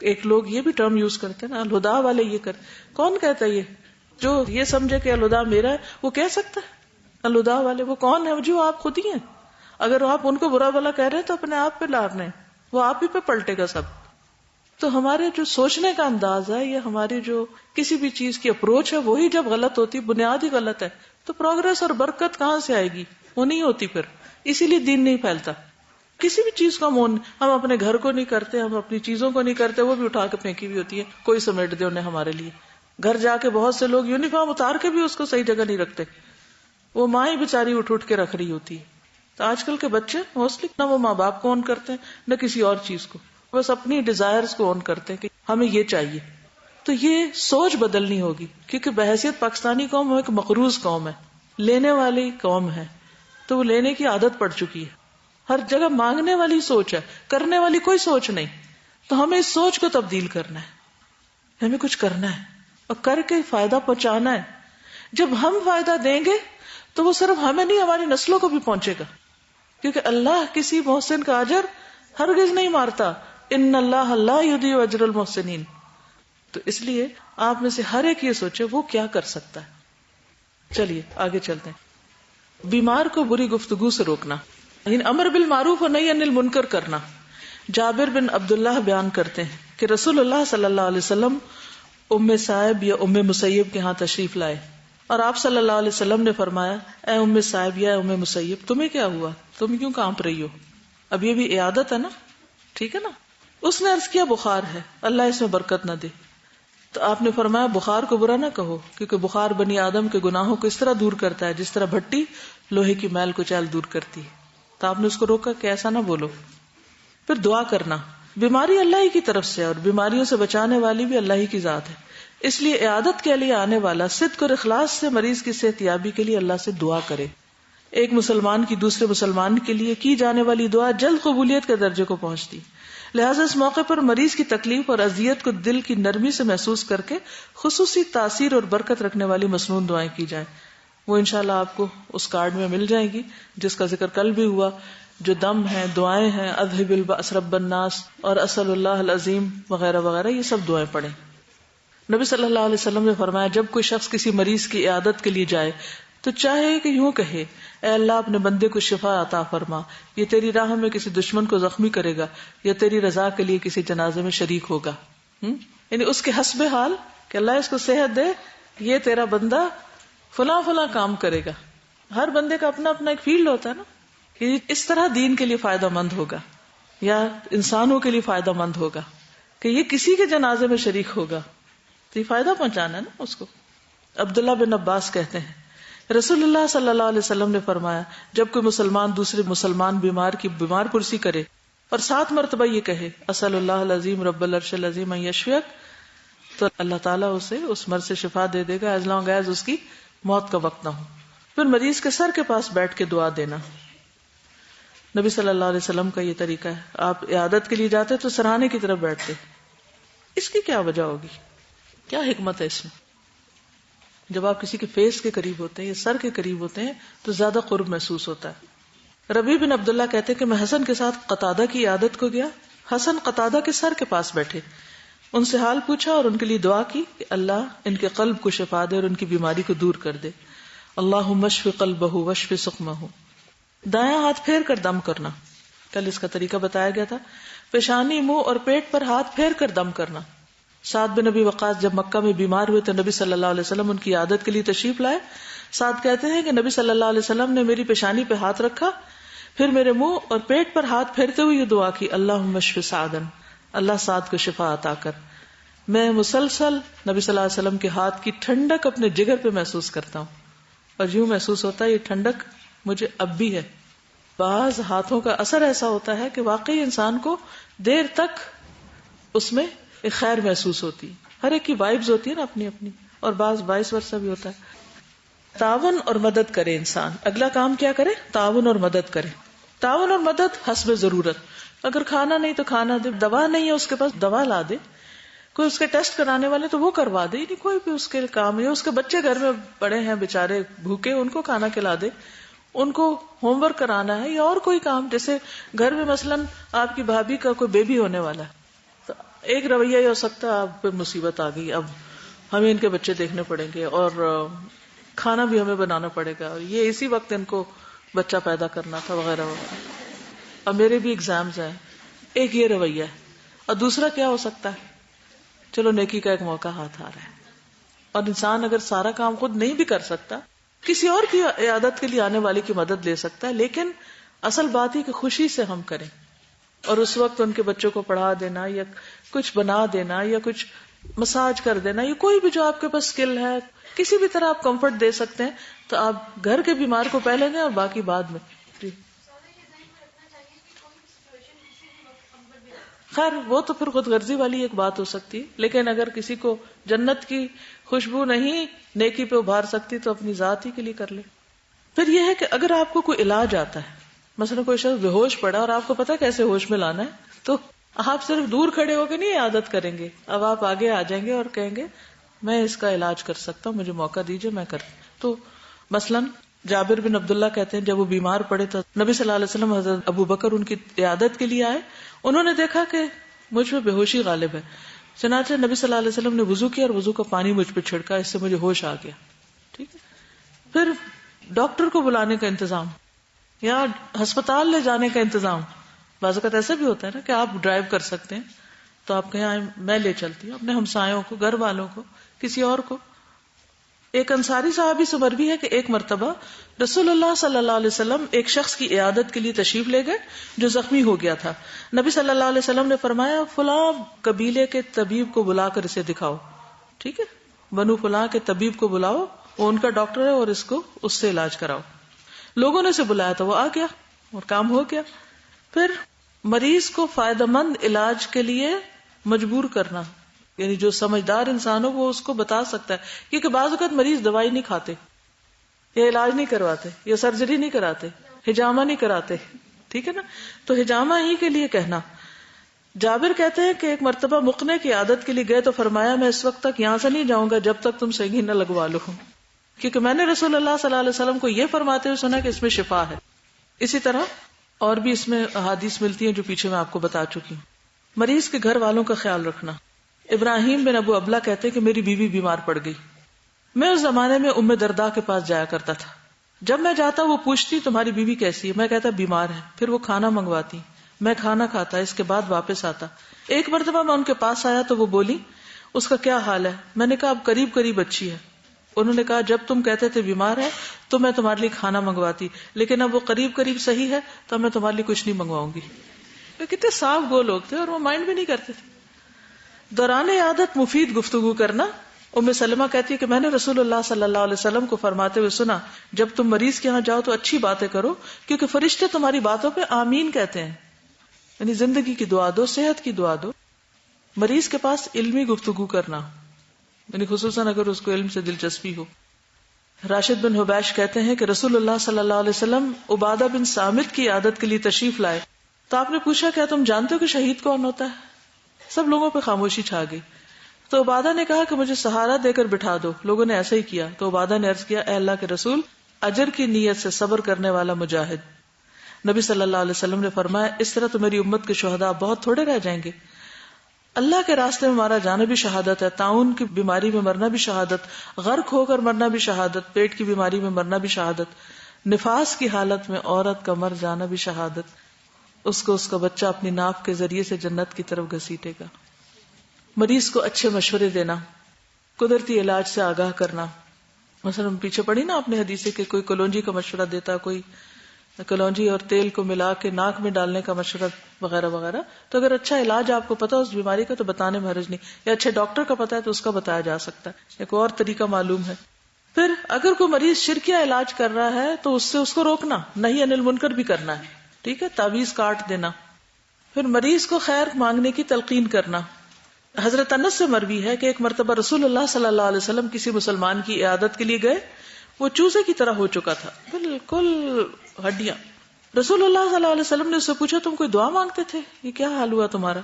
ایک لوگ یہ بھی ٹرم یوز کرتے ہیں نا, الہدا والے یہ کرتے. کون کہتا ہے یہ؟ جو یہ سمجھے کہ الہدا میرا ہے وہ کہہ سکتا ہے. الہدا والے وہ کون ہے؟ جو آپ خود ہی ہیں. اگر آپ ان کو برا بلا کہہ رہے ہیں تو اپنے آپ پہ لار رہے ہیں, وہ آپ ہی پہ پلٹے گا سب. تو ہمارے جو سوچنے کا انداز ہے یا ہماری جو کسی بھی چیز کی اپروچ ہے وہی جب غلط ہوتی, بنیاد ہی غلط ہے, تو پروگرس اور برکت کہاں سے آئے گی؟ وہ نہیں ہوتی. پھر اسی لیے دین نہیں پھیلتا. کسی بھی چیز کا ہم اپنے گھر کو نہیں کرتے, ہم اپنی چیزوں کو نہیں کرتے, وہ بھی اٹھا کے پھینکی ہوئی ہوتی ہے, کوئی سمیٹ دے انہیں ہمارے لیے. گھر جا کے بہت سے لوگ یونیفارم اتار کے بھی اس کو صحیح جگہ نہیں رکھتے, وہ ماں ہی بیچاری اٹھ کے رکھ رہی ہوتی ہے. تو آج کل کے بچے موسٹلی نہ وہ ماں باپ کو اون کرتے ہیں نہ کسی اور چیز کو, بس اپنی ڈیزائرز کو اون کرتے ہیں کہ ہمیں یہ چاہیے. تو یہ سوچ بدلنی ہوگی, کیونکہ بحیثیت پاکستانی قوم ایک مقروض قوم ہے, لینے والی قوم ہے, تو وہ لینے کی عادت پڑ چکی ہے. ہر جگہ مانگنے والی سوچ ہے, کرنے والی کوئی سوچ نہیں. تو ہمیں اس سوچ کو تبدیل کرنا ہے, ہمیں کچھ کرنا ہے اور کر کے فائدہ پہنچانا ہے. جب ہم فائدہ دیں گے تو وہ صرف ہمیں نہیں, ہماری نسلوں کو بھی پہنچے گا, کیونکہ اللہ کسی محسن کا اجر ہرگز نہیں مارتا. ان اللہ لا یضیع اجر المحسنین. تو اس لیے آپ میں سے ہر ایک یہ سوچے وہ کیا کر سکتا ہے. چلیے آگے چلتے ہیں. بیمار کو بری گفتگو سے روکنا, امر بالمعروف و نہی عن المنکر کرنا. جابر بن عبداللہ بیان کرتے ہیں کہ رسول اللہ صلی اللہ علیہ وسلم ام صائب یا ام مسیب کے ہاں تشریف لائے, اور آپ صلی اللہ علیہ وسلم نے فرمایا, اے ام صائب یا ام مسیب, تمہیں کیا ہوا, تم کیوں کانپ رہی ہو؟ اب یہ بھی عیادت ہے نا, ٹھیک ہے نا. اس نے عرض کیا بخار ہے, اللہ اس میں برکت نہ دے. تو آپ نے فرمایا بخار کو برا نہ کہو, کیونکہ بخار بنی آدم کے گناہوں کو اس طرح دور کرتا ہے جس طرح بھٹی لوہے کی میل کو چال دور کرتی ہے. تو آپ نے اس کو روکا کہ ایسا نہ بولو. پھر دعا کرنا, بیماری اللہ ہی کی طرف سے اور بیماریوں سے بچانے والی بھی اللہ ہی کی ذات ہے, اس لیے عیادت کے لیے آنے والا صدق اور اخلاص سے مریض کی صحت یابی کے لیے اللہ سے دعا کرے. ایک مسلمان کی دوسرے مسلمان کے لیے کی جانے والی دعا جلد قبولیت کے درجے کو پہنچتی. لہٰذا اس موقع پر مریض کی تکلیف اور اذیت کو دل کی نرمی سے محسوس کر کے خصوصی تاثیر اور برکت رکھنے والی مسنون دعائیں کی جائیں. وہ انشاءاللہ آپ کو اس کارڈ میں مل جائیں گی جس کا ذکر کل بھی ہوا. جو دم ہے, دعائیں ہیں, اذہب البأس رب الناس اور اسأل اللہ العظیم وغیرہ وغیرہ, یہ سب دعائیں پڑھیں. نبی صلی اللہ علیہ وسلم نے فرمایا جب کوئی شخص کسی مریض کی عیادت کے لیے جائے تو چاہے کہ یوں کہے, اے اللہ اپنے بندے کو شفا عطا فرما, یہ تیری راہ میں کسی دشمن کو زخمی کرے گا یا تیری رضا کے لیے کسی جنازے میں شریک ہوگا. یعنی اس کے حسب حال کہ اللہ اس کو صحت دے, یہ تیرا بندہ فلاں فلاں کام کرے گا. ہر بندے کا اپنا اپنا ایک فیلڈ ہوتا ہے نا, کہ اس طرح دین کے لیے فائدہ مند ہوگا یا انسانوں کے لیے فائدہ مند ہوگا, کہ یہ کسی کے جنازے میں شریک ہوگا, تو یہ فائدہ پہنچانا ہے نا اس کو. عبداللہ بن عباس کہتے ہیں رسول اللہ صلی اللہ علیہ وسلم نے فرمایا جب کوئی مسلمان دوسرے مسلمان بیمار کی بیمار پرسی کرے اور 7 مرتبہ یہ کہے اسأل اللہ العظیم رب العرش العظیم ان یشفیک, تو اللہ تعالیٰ اسے اس مرض سے شفا دے دے گا ایز لانگ ایز اس کی موت کا وقت نہ ہو. پھر مریض کے سر کے پاس بیٹھ کے دعا دینا. نبی صلی اللہ علیہ وسلم کا یہ طریقہ ہے, آپ عیادت کے لیے جاتے تو سرانے کی طرف بیٹھتے. اس کی کیا وجہ ہوگی, کیا حکمت ہے اس میں؟ جب آپ کسی کے فیس کے قریب ہوتے ہیں یا سر کے قریب ہوتے ہیں تو زیادہ قرب محسوس ہوتا ہے. ربیع بن عبداللہ کہتے ہیں کہ میں حسن کے ساتھ قتادہ کی عیادت کو گیا. حسن قتادہ کے سر کے پاس بیٹھے, ان سے حال پوچھا اور ان کے لیے دعا کی کہ اللہ ان کے قلب کو شفا دے اور ان کی بیماری کو دور کر دے. اللہم اشف قلبہ واشف سقمہ. دایاں ہاتھ پھیر کر دم کرنا, کل اس کا طریقہ بتایا گیا تھا. پیشانی, منہ اور پیٹ پر ہاتھ پھیر کر دم کرنا. سعد بن نبی وقاص جب مکہ میں بیمار ہوئے تو نبی صلی اللہ علیہ وسلم ان کی عادت کے لیے تشریف لائے. سعد کہتے ہیں کہ نبی صلی اللہ علیہ وسلم نے میری پیشانی پہ ہاتھ رکھا, پھر میرے منہ اور پیٹ پر ہاتھ پھیرتے ہوئے یہ دعا کی، اللہم اشف سعدن، اللہ سعد کو شفا عطا کر۔ میں مسلسل نبی صلی اللہ علیہ وسلم کے ہاتھ کی ٹھنڈک اپنے جگر پہ محسوس کرتا ہوں، اور یوں محسوس ہوتا ہے یہ ٹھنڈک مجھے اب بھی ہے۔ بعض ہاتھوں کا اثر ایسا ہوتا ہے کہ واقعی انسان کو دیر تک اس میں ایک خیر محسوس ہوتی ہے، ہر ایک کی وائبز ہوتی ہے نا اپنی اپنی، اور بعض وائس ورثہ بھی ہوتا ہے۔ تعاون اور مدد کرے انسان، اگلا کام کیا کرے؟ تعاون اور مدد کرے۔ تعاون اور مدد حسب ضرورت، اگر کھانا نہیں تو کھانا دے، دوا نہیں ہے اس کے پاس دوا لا دے، کوئی اس کے ٹیسٹ کرانے والے تو وہ کروا دے، نہیں کوئی بھی اس کے کام ہے، اس کے بچے گھر میں پڑے ہیں بیچارے بھوکے، ان کو کھانا کھلا دے، ان کو ہوم ورک کرانا ہے یا اور کوئی کام، جیسے گھر میں مثلاً آپ کی بھابھی کا کوئی بیبی ہونے والا ہے تو ایک رویہ یہ ہو سکتا ہے آپ پہ مصیبت آ گئی، اب ہمیں ان کے بچے دیکھنے پڑیں گے اور کھانا بھی ہمیں بنانا پڑے گا، اور یہ اسی وقت ان کو بچہ پیدا کرنا تھا وغیرہ وغیرہ، اب میرے بھی ایگزامز ہیں، ایک یہ رویہ ہے۔ اور دوسرا کیا ہو سکتا ہے؟ چلو نیکی کا ایک موقع ہاتھ آ رہا ہے، اور انسان اگر سارا کام خود نہیں بھی کر سکتا، کسی اور کی عیادت کے لیے آنے والے کی مدد لے سکتا ہے، لیکن اصل بات ہی کہ خوشی سے ہم کریں، اور اس وقت ان کے بچوں کو پڑھا دینا یا کچھ بنا دینا یا کچھ مساج کر دینا یا کوئی بھی جو آپ کے پاس اسکل ہے، کسی بھی طرح آپ کمفرٹ دے سکتے ہیں تو آپ گھر کے بیمار کو پہلے دیں اور باقی بعد میں۔ جی خیر وہ تو پھر خود غرضی والی ایک بات ہو سکتی ہے، لیکن اگر کسی کو جنت کی خوشبو نہیں نیکی پہ ابھار سکتی تو اپنی ذات ہی کے لیے کر لے۔ پھر یہ ہے کہ اگر آپ کو کوئی علاج آتا ہے، مثلا کوئی شخص بے ہوش پڑا اور آپ کو پتا کیسے ہوش میں لانا ہے، تو آپ صرف دور کھڑے ہو کے نہیں عادت کریں گے، اب آپ آگے آ جائیں گے اور کہیں گے میں اس کا علاج کر سکتا ہوں، مجھے موقع دیجیے میں کر۔ تو مثلاً جابر بن عبداللہ کہتے ہیں جب وہ بیمار پڑے تو نبی صلی اللہ علیہ وسلم حضرت ابو بکر ان کی عیادت کے لیے آئے، انہوں نے دیکھا کہ مجھ پہ بے ہوشی غالب ہے، چنانچہ نبی صلی اللہ علیہ وسلم نے وضو کیا اور وضو کا پانی مجھ پہ چھڑکا، اس سے مجھے ہوش آ گیا۔ ٹھیک ہے، پھر ڈاکٹر کو بلانے کا انتظام یا ہسپتال لے جانے کا انتظام، بعض اوقات ایسا بھی ہوتا ہے نا کہ آپ ڈرائیو کر سکتے ہیں تو آپ کہیں میں لے چلتی ہوں اپنے ہمسایوں کو، گھر والوں کو، کسی اور کو۔ ایک انصاری صحابی سے مروی ہے کہ ایک مرتبہ رسول اللہ صلی اللہ علیہ وسلم ایک شخص کی عیادت کے لیے تشریف لے گئے جو زخمی ہو گیا تھا۔ نبی صلی اللہ علیہ وسلم نے فرمایا فلاں قبیلے کے طبیب کو بلا کر اسے دکھاؤ، ٹھیک ہے، بنو فلاں کے طبیب کو بلاؤ، وہ ان کا ڈاکٹر ہے اور اس کو اس سے علاج کراؤ۔ لوگوں نے اسے بلایا تو وہ آ گیا اور کام ہو گیا۔ پھر مریض کو فائدہ مند علاج کے لیے مجبور کرنا، یعنی جو سمجھدار انسان ہو وہ اس کو بتا سکتا ہے، کیونکہ بعض اوقات مریض دوائی نہیں کھاتے یا علاج نہیں کرواتے یا سرجری نہیں کراتے، حجامہ نہیں کراتے، ٹھیک ہے نا، تو حجامہ ہی کے لیے کہنا۔ جابر کہتے ہیں کہ ایک مرتبہ مقنے کی عادت کے لیے گئے تو فرمایا میں اس وقت تک یہاں سے نہیں جاؤں گا جب تک تم سینگی نہ لگوا لو، کیونکہ میں نے رسول اللہ صلی اللہ علیہ وسلم کو یہ فرماتے ہوئے سنا کہ اس میں شفا ہے۔ اسی طرح اور بھی اس میں احادیث ملتی ہیں جو پیچھے میں آپ کو بتا چکی ہوں۔ مریض کے گھر والوں کا خیال رکھنا۔ ابراہیم بن ابو ابلا کہتے کہ میری بیوی بیمار پڑ گئی، میں اس زمانے میں ام درداء کے پاس جایا کرتا تھا، جب میں جاتا وہ پوچھتی تمہاری بیوی کیسی ہے، میں کہتا بیمار ہے، پھر وہ کھانا منگواتی، میں کھانا کھاتا، اس کے بعد واپس آتا۔ ایک مرتبہ میں ان کے پاس آیا تو وہ بولی اس کا کیا حال ہے، میں نے کہا اب قریب قریب اچھی ہے۔ انہوں نے کہا جب تم کہتے تھے بیمار ہے تو میں تمہارے لیے کھانا منگواتی، لیکن اب وہ قریب قریب صحیح ہے تو میں تمہارے لیے کچھ نہیں منگواؤں گی۔ کتنے صاف گو لوگ تھے اور وہ مائنڈ بھی نہیں کرتے تھے۔ دوران عادت مفید گفتگو کرنا۔ ام سلمہ کہتی ہے کہ میں نے رسول اللہ صلی اللہ علیہ وسلم کو فرماتے ہوئے سنا جب تم مریض کے ہاں جاؤ تو اچھی باتیں کرو کیونکہ فرشتے تمہاری باتوں پہ آمین کہتے ہیں، یعنی زندگی کی دعا دو، صحت کی دعا دو۔ مریض کے پاس علمی گفتگو کرنا، یعنی خصوصاً اگر اس کو علم سے دلچسپی ہو۔ راشد بن حبیش کہتے ہیں کہ رسول اللہ صلی اللہ علیہ وسلم عبادہ بن صامت کی عادت کے لیے تشریف لائے تو آپ نے پوچھا کیا تم جانتے ہو کہ شہید کون ہوتا ہے؟ سب لوگوں پہ خاموشی چھا گئی۔ تو عبادہ نے کہا کہ مجھے سہارا دے کر بٹھا دو، لوگوں نے ایسا ہی کیا۔ تو عبادہ نے عرض کیا اے اللہ کے رسول، اجر کی نیت سے صبر کرنے والا مجاہد۔ نبی صلی اللہ علیہ وسلم نے فرمایا اس طرح تو میری امت کے شہداء بہت تھوڑے رہ جائیں گے۔ اللہ کے راستے میں مارا جانا بھی شہادت ہے، تعاون کی بیماری میں مرنا بھی شہادت، غرق ہو کر مرنا بھی شہادت، پیٹ کی بیماری میں مرنا بھی شہادت، نفاس کی حالت میں عورت کا مر جانا بھی شہادت، اس کو اس کا بچہ اپنی ناف کے ذریعے سے جنت کی طرف گھسیٹے گا۔ مریض کو اچھے مشورے دینا، قدرتی علاج سے آگاہ کرنا۔ مثلا پیچھے پڑھی نا اپنے حدیث کہ کوئی کلونجی کا مشورہ دیتا، کوئی کلونجی اور تیل کو ملا کے ناک میں ڈالنے کا مشورہ وغیرہ وغیرہ. تو اگر اچھا علاج آپ کو پتا اس بیماری کا تو بتانے میں حرج نہیں, یا اچھے ڈاکٹر کا پتا ہے تو اس کا بتایا جا سکتا ہے, یا کوئی اور طریقہ معلوم ہے. پھر اگر کوئی مریض شرکیہ علاج کر رہا ہے تو اس کو روکنا, نہی عن المنکر بھی کرنا ہے, ٹھیک ہے, تعویذ کاٹ دینا. پھر مریض کو خیر مانگنے کی تلقین کرنا. حضرت انس سے مروی ہے کہ ایک مرتبہ رسول اللہ صلی اللہ علیہ وسلم کسی مسلمان کی عیادت کے لیے گئے. وہ چوزے کی طرح ہو چکا تھا, بالکل ہڈیاں. رسول اللہ صلی اللہ علیہ وسلم نے اس سے پوچھا تم کوئی دعا مانگتے تھے, یہ کیا حال ہوا تمہارا؟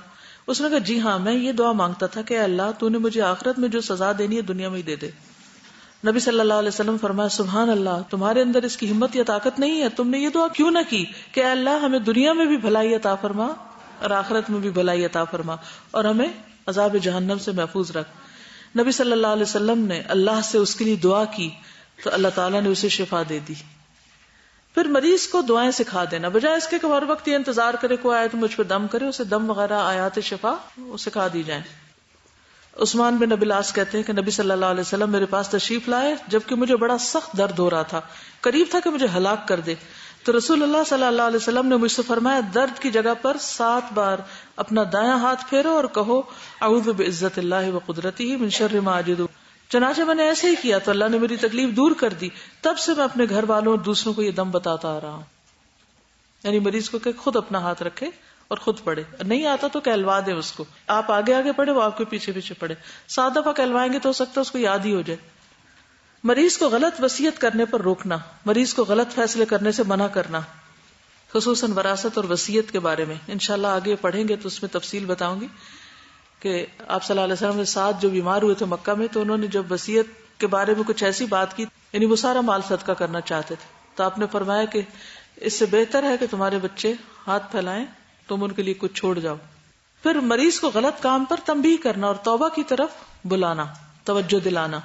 اس نے کہا جی ہاں, میں یہ دعا مانگتا تھا کہ اللہ تو نے مجھے آخرت میں جو سزا دینی ہے دنیا میں ہی دے دے. نبی صلی اللہ علیہ وسلم فرمایا سبحان اللہ, تمہارے اندر اس کی ہمت یا طاقت نہیں ہے, تم نے یہ دعا کیوں نہ کی کہ اللہ ہمیں دنیا میں بھی بھلائی عطا فرما اور آخرت میں بھی بھلائی عطا فرما اور ہمیں عذاب جہنم سے محفوظ رکھ. نبی صلی اللہ علیہ وسلم نے اللہ سے اس کے لیے دعا کی تو اللہ تعالیٰ نے اسے شفا دے دی. پھر مریض کو دعائیں سکھا دینا, بجائے اس کے کہ ہر وقت یہ انتظار کرے کوئی آئے تو مجھ پہ دم کرے, اسے دم وغیرہ آیات شفا وہ سکھا دی جائیں. عثمان بن ابی العاص کہتے ہیں کہ نبی صلی اللہ علیہ وسلم میرے پاس تشریف لائے جبکہ مجھے بڑا سخت درد ہو رہا تھا, قریب تھا کہ مجھے ہلاک کر دے. تو رسول اللہ صلی اللہ علیہ وسلم نے مجھ سے فرمایا درد کی جگہ پر 7 بار اپنا دایاں ہاتھ پھیرو اور کہو اعوذ بعزت اللہ وقدرتہ من شر ما اجد. چنانچہ میں نے ایسے ہی کیا تو اللہ نے میری تکلیف دور کر دی. تب سے میں اپنے گھر والوں اور دوسروں کو یہ دم بتاتا آ رہا ہوں. یعنی مریض کو کہ خود اپنا ہاتھ رکھے اور خود پڑھے, نہیں آتا تو کہلوا دے اس کو, آپ آگے آگے پڑھے وہ آپ کے پیچھے پیچھے پڑھے. 7 دفعہ کہلوائیں گے تو ہو سکتا ہے اس کو یاد ہی ہو جائے. مریض کو غلط وصیت کرنے پر روکنا, مریض کو غلط فیصلے کرنے سے منع کرنا, خصوصاً وراثت اور وصیت کے بارے میں انشاءاللہ آگے پڑھیں گے تو اس میں تفصیل بتاؤں گی کہ آپ صلی اللہ علیہ وسلم کے ساتھ جو بیمار ہوئے تھے مکہ میں, تو انہوں نے جب وصیت کے بارے میں کچھ ایسی بات کی, یعنی وہ سارا مال صدقہ کرنا چاہتے تھے, تو آپ نے فرمایا کہ اس سے بہتر ہے کہ تمہارے بچے ہاتھ پھیلائیں, تم ان کے لیے کچھ چھوڑ جاؤ. پھر مریض کو غلط کام پر تنبیہ کرنا اور توبہ کی طرف بلانا, توجہ دلانا.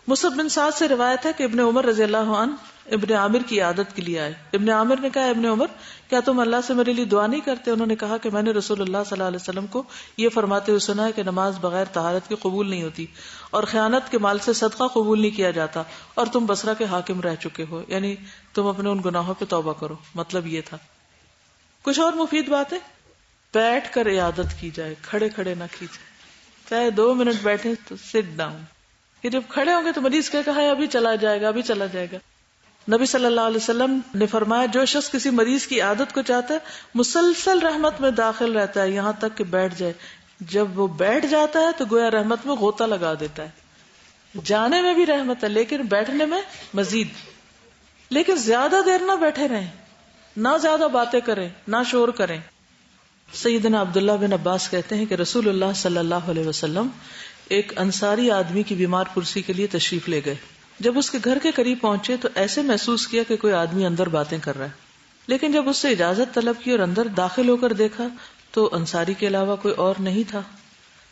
مصعب بن سعد سے روایت ہے کہ ابن عمر رضی اللہ عنہ ابن عامر کی عادت کے لیے آئے. ابن عامر نے کہا ابن عمر کیا تم اللہ سے میرے لیے دعا نہیں کرتے؟ انہوں نے کہا کہ میں نے رسول اللہ صلی اللہ علیہ وسلم کو یہ فرماتے ہوئے سنا ہے کہ نماز بغیر طہارت کے قبول نہیں ہوتی اور خیانت کے مال سے صدقہ قبول نہیں کیا جاتا, اور تم بصرہ کے حاکم رہ چکے ہو, یعنی تم اپنے ان گناہوں پہ توبہ کرو. مطلب یہ تھا. کچھ اور مفید باتیں, بیٹھ کر عیادت کی جائے, کھڑے کھڑے نہ کی جائے. چاہے 2 منٹ بیٹھے تو سٹ ڈاؤن, کہ جب کھڑے ہوں گے تو مریض کہے کہ ابھی چلا جائے گا, ابھی چلا جائے گا. نبی صلی اللہ علیہ وسلم نے فرمایا جو شخص کسی مریض کی عادت کو چاہتا ہے مسلسل رحمت میں داخل رہتا ہے یہاں تک کہ بیٹھ جائے. جب وہ بیٹھ جاتا ہے تو گویا رحمت میں غوطہ لگا دیتا ہے. جانے میں بھی رحمت ہے لیکن بیٹھنے میں مزید. لیکن زیادہ دیر نہ بیٹھے رہیں, نہ زیادہ باتیں کریں, نہ شور کریں. سیدنا عبداللہ بن عباس کہتے ہیں کہ رسول اللہ صلی اللہ علیہ وسلم ایک انصاری آدمی کی بیمار پرسی کے لیے تشریف لے گئے. جب اس کے گھر کے قریب پہنچے تو ایسے محسوس کیا کہ کوئی آدمی اندر باتیں کر رہا ہے, لیکن جب اس سے اجازت طلب کی اور اندر داخل ہو کر دیکھا تو انصاری کے علاوہ کوئی اور نہیں تھا.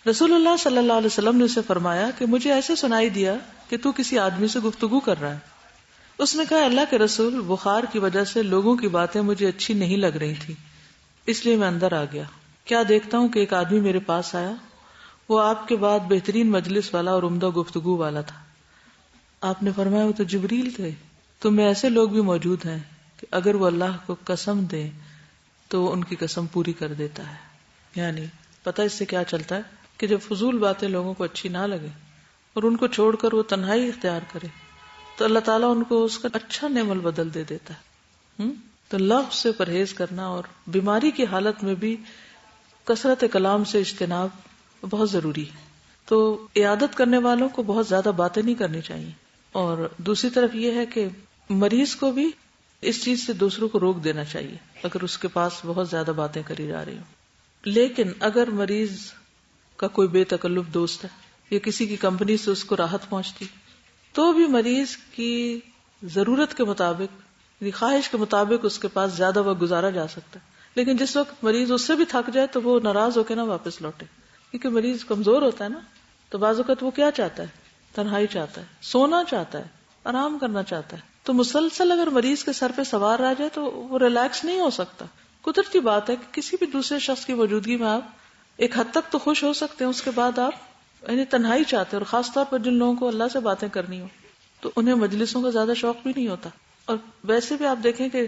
رسول اللہ صلی اللہ علیہ وسلم نے اسے فرمایا کہ مجھے ایسے سنائی دیا کہ تو کسی آدمی سے گفتگو کر رہا ہے. اس نے کہا اللہ کے رسول بخار کی وجہ سے لوگوں کی باتیں مجھے اچھی نہیں لگ رہی تھی, اس لیے میں اندر آ گیا. کیا دیکھتا ہوں کہ ایک آدمی میرے پاس آیا, وہ آپ کے بعد بہترین مجلس والا اور عمدہ گفتگو والا تھا. آپ نے فرمایا وہ تو جبریل تھے. تم میں ایسے لوگ بھی موجود ہیں کہ اگر وہ اللہ کو قسم دیں تو وہ ان کی قسم پوری کر دیتا ہے. یعنی پتہ اس سے کیا چلتا ہے کہ جب فضول باتیں لوگوں کو اچھی نہ لگے اور ان کو چھوڑ کر وہ تنہائی اختیار کرے تو اللہ تعالیٰ ان کو اس کا اچھا نعم البدل دے دیتا ہے. تو لفظ سے پرہیز کرنا اور بیماری کی حالت میں بھی کثرت کلام سے اجتناب بہت ضروری ہے. تو عیادت کرنے والوں کو بہت زیادہ باتیں نہیں کرنی چاہیے. اور دوسری طرف یہ ہے کہ مریض کو بھی اس چیز سے دوسروں کو روک دینا چاہیے اگر اس کے پاس بہت زیادہ باتیں کری جا رہی ہوں. لیکن اگر مریض کا کوئی بے تکلف دوست ہے یا کسی کی کمپنی سے اس کو راحت پہنچتی تو بھی مریض کی ضرورت کے مطابق, خواہش کے مطابق اس کے پاس زیادہ وقت گزارا جا سکتا ہے. لیکن جس وقت مریض اس سے بھی تھک جائے تو وہ ناراض ہو کے نہ واپس لوٹے, کیونکہ مریض کمزور ہوتا ہے نا. تو بعض اوقات وہ کیا چاہتا ہے, تنہائی چاہتا ہے, سونا چاہتا ہے, آرام کرنا چاہتا ہے. تو مسلسل اگر مریض کے سر پہ سوار آ جائے تو وہ ریلیکس نہیں ہو سکتا. قدرتی بات ہے کہ کسی بھی دوسرے شخص کی موجودگی میں آپ ایک حد تک تو خوش ہو سکتے ہیں, اس کے بعد آپ یعنی تنہائی چاہتے ہیں. اور خاص طور پر جن لوگوں کو اللہ سے باتیں کرنی ہو تو انہیں مجلسوں کا زیادہ شوق بھی نہیں ہوتا. اور ویسے بھی آپ دیکھیں کہ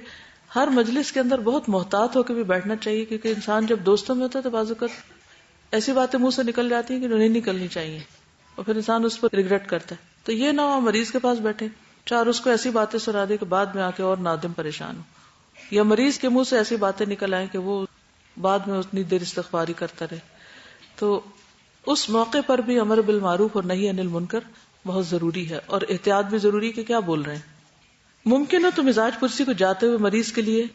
ہر مجلس کے اندر بہت محتاط ہو کے بھی بیٹھنا چاہیے، کیونکہ انسان جب دوستوں میں ہوتا ہے تو بعض اوقات ایسی باتیں منہ سے نکل جاتی ہیں کہ نہیں نکلنی چاہیے، اور پھر انسان اس پر ریگریٹ کرتا ہے. تو یہ نہ ہو مریض کے پاس بیٹھے چار اس کو ایسی باتیں سنا دے کہ بعد میں آ کے اور نادم پریشان ہو، یا مریض کے منہ سے ایسی باتیں نکل آئیں کہ وہ بعد میں اتنی دیر استغفاری کرتا رہے. تو اس موقع پر بھی امر بالمعروف اور نہی عن المنکر بہت ضروری ہے، اور احتیاط بھی ضروری ہے کہ کیا بول رہے ہیں. ممکن ہے تو مزاج پرسی کو جاتے ہوئے مریض کے لیے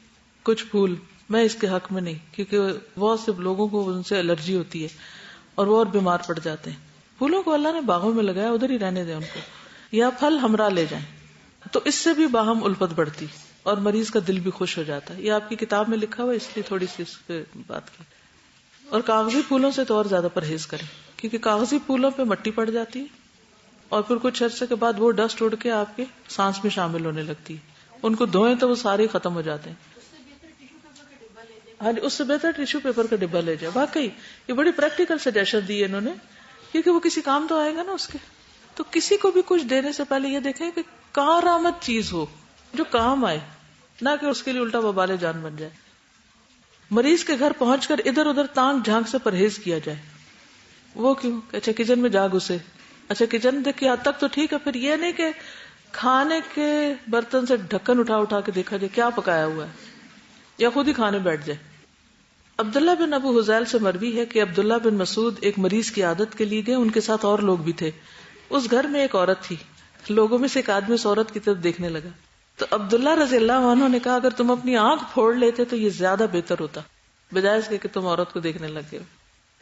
کچھ پھول، میں اس کے حق میں نہیں، کیونکہ بہت سے لوگوں کو ان سے الرجی ہوتی ہے اور وہ اور بیمار پڑ جاتے ہیں. پھولوں کو اللہ نے باغوں میں لگایا، ادھر ہی رہنے دیں ان کو، یا پھل ہمراہ لے جائیں، تو اس سے بھی باہم الفت بڑھتی اور مریض کا دل بھی خوش ہو جاتا ہے. یہ آپ کی کتاب میں لکھا ہوا، اس لیے تھوڑی سی اس پہ بات کی. اور کاغذی پھولوں سے تو اور زیادہ پرہیز کریں، کیونکہ کاغذی پھولوں پہ مٹی پڑ جاتی ہے اور پھر کچھ عرصے کے بعد وہ ڈسٹ اڑ کے آپ کے سانس میں شامل ہونے لگتی ہے. ان کو دھوئیں تو وہ سارے ختم ہو جاتے ہیں. ہاں، اس سے بہتر ٹیشو پیپر کا ڈبہ لے جائے. واقعی یہ بڑی پریکٹیکل سجیشن دی ہے انہوں نے، کیونکہ وہ کسی کام تو آئے گا نا اس کے. تو کسی کو بھی کچھ دینے سے پہلے یہ دیکھیں کہ کارآمد چیز ہو جو کام آئے، نہ کہ اس کے لیے الٹا وبال جان بن جائے. مریض کے گھر پہنچ کر ادھر ادھر تانگ جھانک سے پرہیز کیا جائے. وہ کیوں؟ اچھا کچن میں جا گھسے، اچھا کچن دیکھ کے حد تک تو ٹھیک ہے، پھر یہ نہیں کہ کھانے کے برتن سے ڈھکن اٹھا اٹھا کے دیکھا جائے کیا پکایا ہوا ہے، یا خود ہی کھانے بیٹھ جائے. عبداللہ بن ابو حذیل سے مروی ہے کہ عبداللہ بن مسعود ایک مریض کی عادت کے لیے گئے، ان کے ساتھ اور لوگ بھی تھے. اس گھر میں ایک عورت تھی. لوگوں میں سے ایک آدمی اس عورت کی طرف دیکھنے لگا، تو عبداللہ رضی اللہ عنہ نے کہا اگر تم اپنی آنکھ پھوڑ لیتے تو یہ زیادہ بہتر ہوتا، بجائے اس کے کہ تم عورت کو دیکھنے لگے ہو.